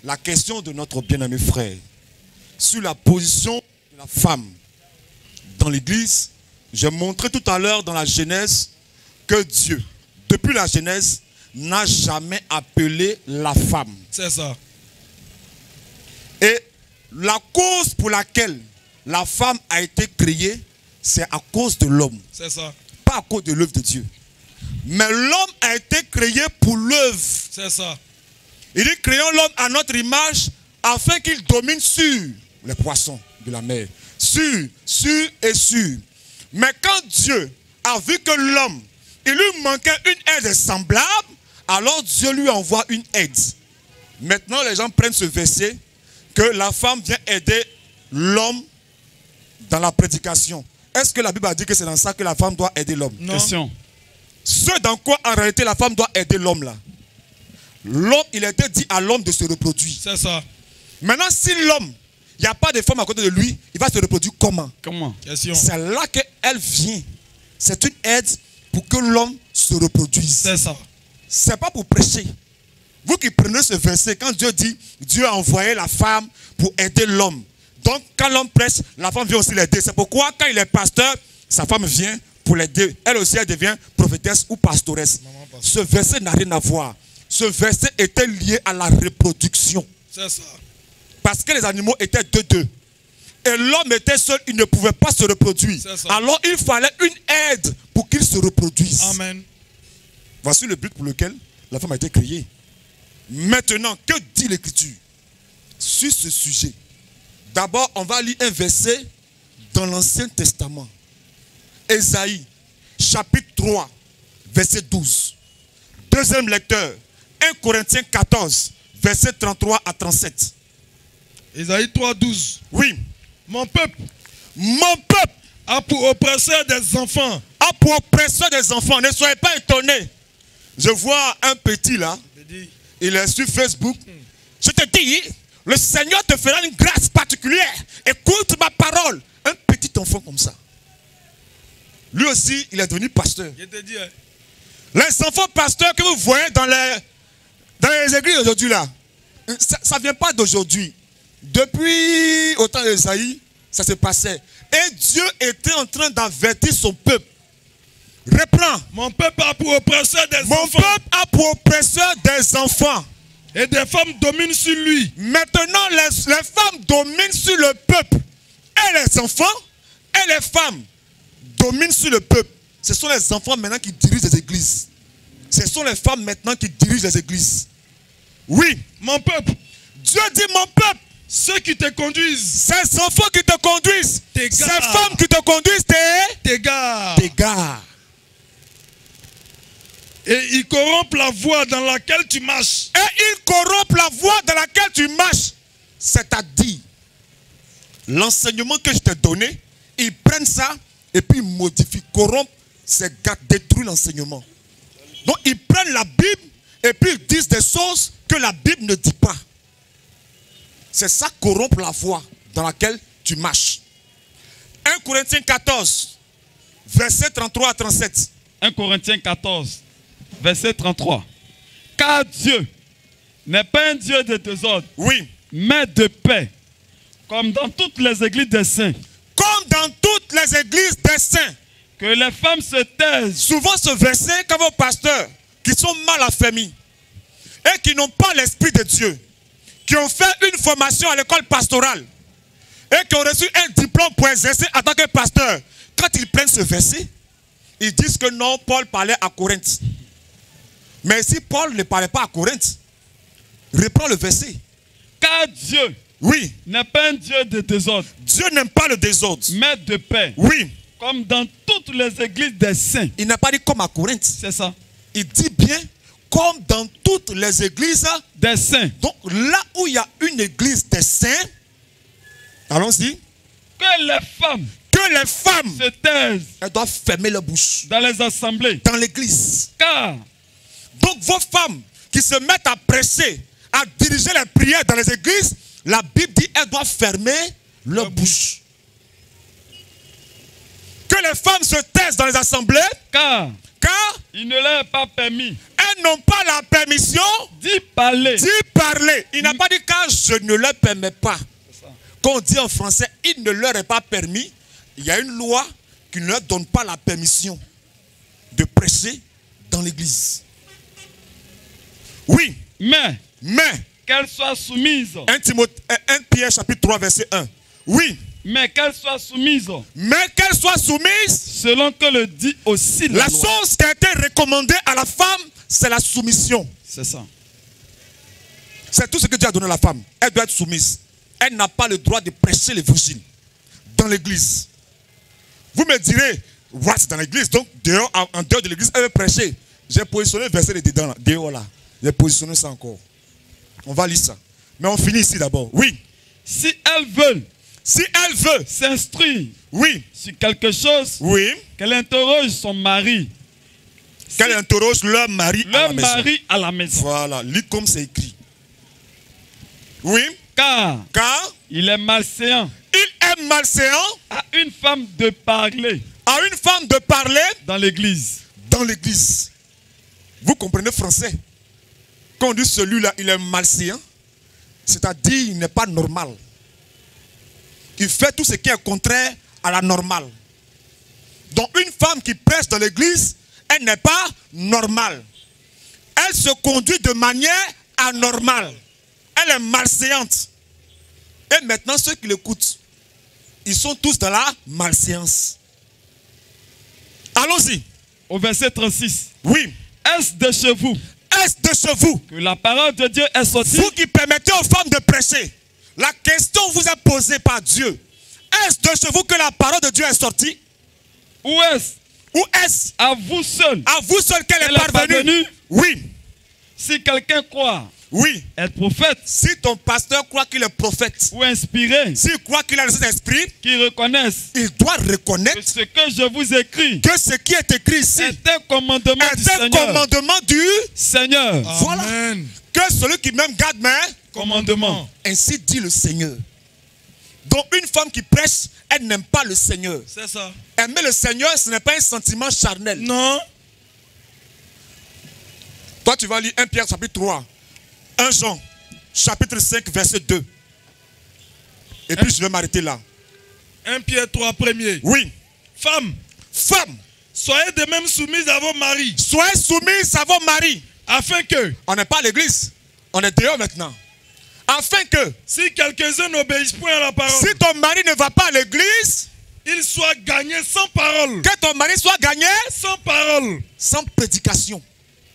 la question de notre bien-aimé frère sur la position de la femme dans l'église, j'ai montré tout à l'heure dans la Genèse que Dieu, depuis la Genèse, n'a jamais appelé la femme. C'est ça. Et la cause pour laquelle la femme a été créée, c'est à cause de l'homme, C'est ça. pas à cause de l'œuvre de Dieu. Mais l'homme a été créé pour l'œuvre. C'est ça. Il dit, créons l'homme à notre image afin qu'il domine sur les poissons de la mer. Sur. Mais quand Dieu a vu que l'homme, il lui manquait une aide semblable, alors Dieu lui envoie une aide. Maintenant, les gens prennent ce verset que la femme vient aider l'homme dans la prédication. Est-ce que la Bible a dit que c'est dans ça que la femme doit aider l'homme? Non. Question. Ce dans quoi en réalité la femme doit aider l'homme là. L'homme, il était dit à l'homme de se reproduire. C'est ça. Maintenant, si l'homme, il n'y a pas de femme à côté de lui, il va se reproduire comment? Comment? Question. C'est là qu'elle vient. C'est une aide pour que l'homme se reproduise. C'est ça. C'est pas pour prêcher. Vous qui prenez ce verset, quand Dieu dit, Dieu a envoyé la femme pour aider l'homme. Donc, quand l'homme prêche, la femme vient aussi l'aider. C'est pourquoi, quand il est pasteur, sa femme vient pour l'aider. Elle aussi, elle devient prophétesse ou pastoresse. Ce verset n'a rien à voir. Ce verset était lié à la reproduction. C'est ça. Parce que les animaux étaient deux. Et l'homme était seul, il ne pouvait pas se reproduire. C'est ça. Alors, il fallait une aide pour qu'il se reproduise. Amen. Voici le but pour lequel la femme a été créée. Maintenant, que dit l'Écriture sur ce sujet? D'abord, on va lire un verset dans l'Ancien Testament. Ésaïe, chapitre 3, verset 12. Deuxième lecteur, 1 Corinthiens 14, verset 33 à 37. Ésaïe 3, 12. Oui. Mon peuple Mon peuple a pour oppresseur des enfants. a pour oppresseur des enfants. Ne soyez pas étonnés. Je vois un petit là. Il est sur Facebook. Je te dis, le Seigneur te fera une grâce particulière. Écoute ma parole. Un petit enfant comme ça. Lui aussi, il est devenu pasteur. Je te dis, hein. Les enfants pasteurs que vous voyez dans les églises aujourd'hui là, ça ne vient pas d'aujourd'hui. Depuis au temps d'Ésaïe, ça se passait. Et Dieu était en train d'avertir son peuple. Reprends. Mon peuple a pour oppresseur des Mon enfants. peuple a pour oppresseur des enfants. Et des femmes dominent sur lui. Maintenant, les femmes dominent sur le peuple. Et les enfants et les femmes dominent sur le peuple. Ce sont les enfants maintenant qui dirigent les églises. Ce sont les femmes maintenant qui dirigent les églises. Oui. Mon peuple, Dieu dit mon peuple. ceux qui te conduisent, Ces enfants qui te conduisent. T'égares. Ces femmes qui te conduisent. t'égarent. T'égarent. Et ils corrompent la voie dans laquelle tu marches. Et ils corrompent la voie dans laquelle tu marches. C'est-à-dire, l'enseignement que je t'ai donné, ils prennent ça et puis ils modifient, corrompent, c'est gars, détruisent l'enseignement. Donc ils prennent la Bible et puis ils disent des choses que la Bible ne dit pas. C'est ça corrompre la voie dans laquelle tu marches. 1 Corinthiens 14, verset 33 à 37. 1 Corinthiens 14, verset 33. Car Dieu n'est pas un Dieu de désordre, Oui. mais de paix, comme dans toutes les églises des saints. Comme dans toutes les églises des saints. Que les femmes se taisent. Souvent ce verset, quand vos pasteurs qui sont mal affermis et qui n'ont pas l'esprit de Dieu, qui ont fait une formation à l'école pastorale et qui ont reçu un diplôme pour exercer en tant que pasteur, quand ils prennent ce verset, ils disent que non, Paul parlait à Corinthe. Mais si Paul ne parlait pas à Corinthe, reprends le verset. Car Dieu Oui, n'est pas un Dieu de désordre, Dieu n'aime pas le désordre. mais de paix, Oui, comme dans toutes les églises des saints. il n'a pas dit comme à Corinthe. C'est ça. Il dit bien comme dans toutes les églises. Des saints. Donc là où il y a une église des saints, allons-y, Que les femmes que les femmes, se taisent elles doivent fermer leur bouche dans les assemblées. dans l'église. Car Donc vos femmes qui se mettent à prêcher, à diriger les prières dans les églises, la Bible dit qu'elles doivent fermer leur bouche. Que les femmes se taisent dans les assemblées, car car il ne leur est pas permis elles n'ont pas la permission d'y parler. d'y parler. Il n'a pas dit car je ne leur permets pas. Quand on dit en français, il ne leur est pas permis, il y a une loi qui ne leur donne pas la permission de prêcher dans l'église. Oui, Mais mais qu'elles soient soumises. 1 Pierre chapitre 3 verset 1. Oui, Mais qu'elles soient soumises. mais qu'elle soit soumise. Selon que le dit aussi la La loi. chose qui a été recommandée à la femme, c'est la soumission. C'est ça. C'est tout ce que Dieu a donné à la femme. Elle doit être soumise. Elle n'a pas le droit de prêcher l'évangile dans l'église. Vous me direz, ouais, c'est dans l'église, donc dehors, en dehors de l'église, elle veut prêcher. J'ai positionné le verset de dedans, là, dehors là. J'ai positionné ça encore. On va lire ça. Mais on finit ici d'abord. Oui. Si elles veulent Si elle veut, s'instruire oui, sur quelque chose, oui, qu'elle interroge son mari. qu'elle interroge leur mari à la Le maison. mari à la maison. Voilà, lis comme c'est écrit. Oui, Car car il est malséant il est malséant à une femme de parler à une femme de parler dans l'église. dans l'église. Vous comprenez français? Quand on dit celui-là, il est malséant, c'est-à-dire il n'est pas normal. Il fait tout ce qui est contraire à la normale. Donc une femme qui prêche dans l'église, elle n'est pas normale. Elle se conduit de manière anormale. Elle est malséante. Et maintenant ceux qui l'écoutent, ils sont tous dans la malséance. Allons-y. Au verset 36. Oui. Est-ce de chez vous Est-ce de chez vous, que la parole de Dieu est sortie? vous qui permettez aux femmes de prêcher, La question vous est posée par Dieu. Est-ce de chez vous que la parole de Dieu est sortie? Ou est-ce Ou est-ce à vous seul à vous seul qu'elle Elle est est parvenue? parvenue. Oui, si quelqu'un croit oui. être prophète Si ton pasteur croit qu'il est prophète, ou inspiré, s'il croit qu'il a le Saint-Esprit, qui reconnaissent il doit que reconnaître ce que je vous écris que ce qui est écrit ici est un commandement du est un Seigneur. commandement du Seigneur, Voilà. Amen. que celui qui même garde mes commandement. ainsi dit le Seigneur. Donc une femme qui prêche, elle n'aime pas le Seigneur. C'est ça. Aimer le Seigneur, ce n'est pas un sentiment charnel. Non. Toi, tu vas lire 1 Pierre chapitre 3, 1 Jean chapitre 5 verset 2. Et puis je vais m'arrêter là. 1 Pierre 3 premier. Oui. Femmes, Femmes, soyez de même soumises à vos maris, soyez soumises à vos maris. afin que, On n'est pas à l'église, on est dehors maintenant. Afin que, si quelques-uns n'obéissent point à la parole, si ton mari ne va pas à l'église, ils soient gagnés sans parole, que ton mari soit gagné sans parole, sans prédication,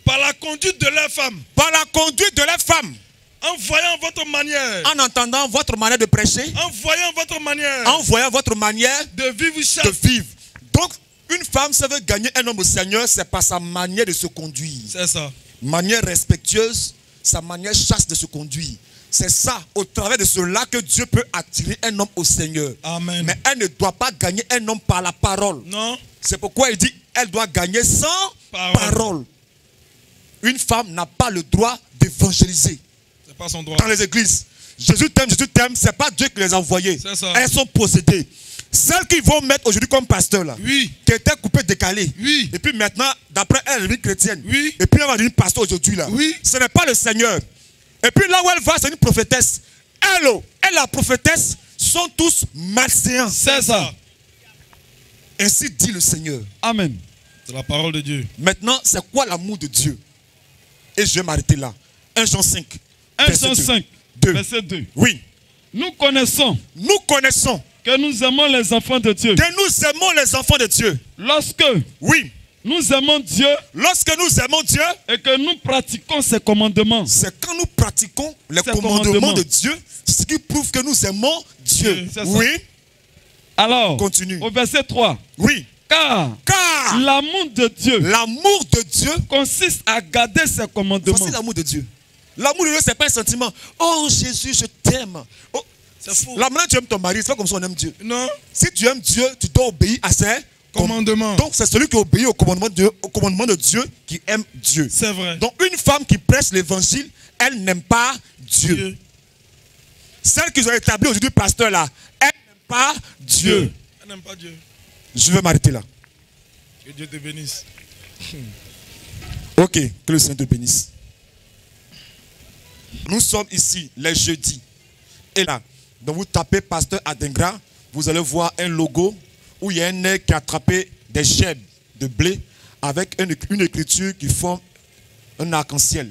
par la conduite de leurs femmes, par la conduite de la femme, en voyant votre manière, en entendant votre manière de prêcher, en voyant votre manière en voyant votre manière de vivre de chaste. vivre. Donc, une femme, ça veut gagner un homme au Seigneur, c'est par sa manière de se conduire. C'est ça. Manière respectueuse, sa manière chaste de se conduire. C'est ça, au travers de cela, que Dieu peut attirer un homme au Seigneur. Amen. Mais elle ne doit pas gagner un homme par la parole. Non. C'est pourquoi il dit, elle doit gagner sans Parole. parole. Une femme n'a pas le droit d'évangéliser C'est pas son droit. dans les églises. Jésus t'aime, c'est pas Dieu qui les a envoyés. C'est ça. Elles sont possédées. Celles qu'ils vont mettre aujourd'hui comme pasteur là, Oui. qui étaient coupées, décalées. Oui. Et puis maintenant, d'après elle, elle est une chrétienne. Oui. Et puis elle va devenir pasteur aujourd'hui là. Oui. Ce n'est pas le Seigneur. Et puis là où elle va, c'est une prophétesse. Elle et la prophétesse sont tous malséants. C'est ça. Ainsi dit le Seigneur. Amen. C'est la parole de Dieu. Maintenant, c'est quoi l'amour de Dieu? Et je vais m'arrêter là. 1 Jean 5. 1 verset Jean 2. 5, 2. verset 2. Oui. Nous connaissons Nous connaissons que nous aimons les enfants de Dieu. que nous aimons les enfants de Dieu. Lorsque Oui. nous aimons Dieu Lorsque nous aimons Dieu, et que nous pratiquons ses commandements. c'est quand nous pratiquons les Ces commandements commandements. de Dieu, ce qui prouve que nous aimons Dieu. C'est ça. Oui. Alors, Continue. au verset 3, Oui. car Car l'amour de Dieu l'amour de Dieu, consiste à garder ses commandements. voici l'amour de Dieu. L'amour de Dieu, ce n'est pas un sentiment. Oh Jésus, je t'aime. Oh, C'est faux. la manière tu aimes ton mari, c'est pas comme ça on aime Dieu. Non. Si tu aimes Dieu, tu dois obéir à ses Commandements. Donc c'est celui qui obéit au commandement de Dieu qui aime Dieu. C'est vrai. Donc une femme qui prêche l'évangile, elle n'aime pas Dieu. Dieu. Celle qu'ils ont établie aujourd'hui, pasteur là, elle n'aime pas Dieu. Elle n'aime pas Dieu. Je vais m'arrêter là. Que Dieu te bénisse. Ok, que le Seigneur te bénisse. Nous sommes ici les jeudis. Et là, donc vous tapez pasteur Adengra, vous allez voir un logo où il y a un nègre qui a attrapé des chèvres de blé avec une écriture qui forme un arc-en-ciel.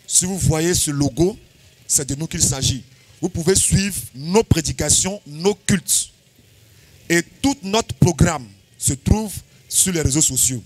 Si vous voyez ce logo, c'est de nous qu'il s'agit. Vous pouvez suivre nos prédications, nos cultes. Et tout notre programme se trouve sur les réseaux sociaux.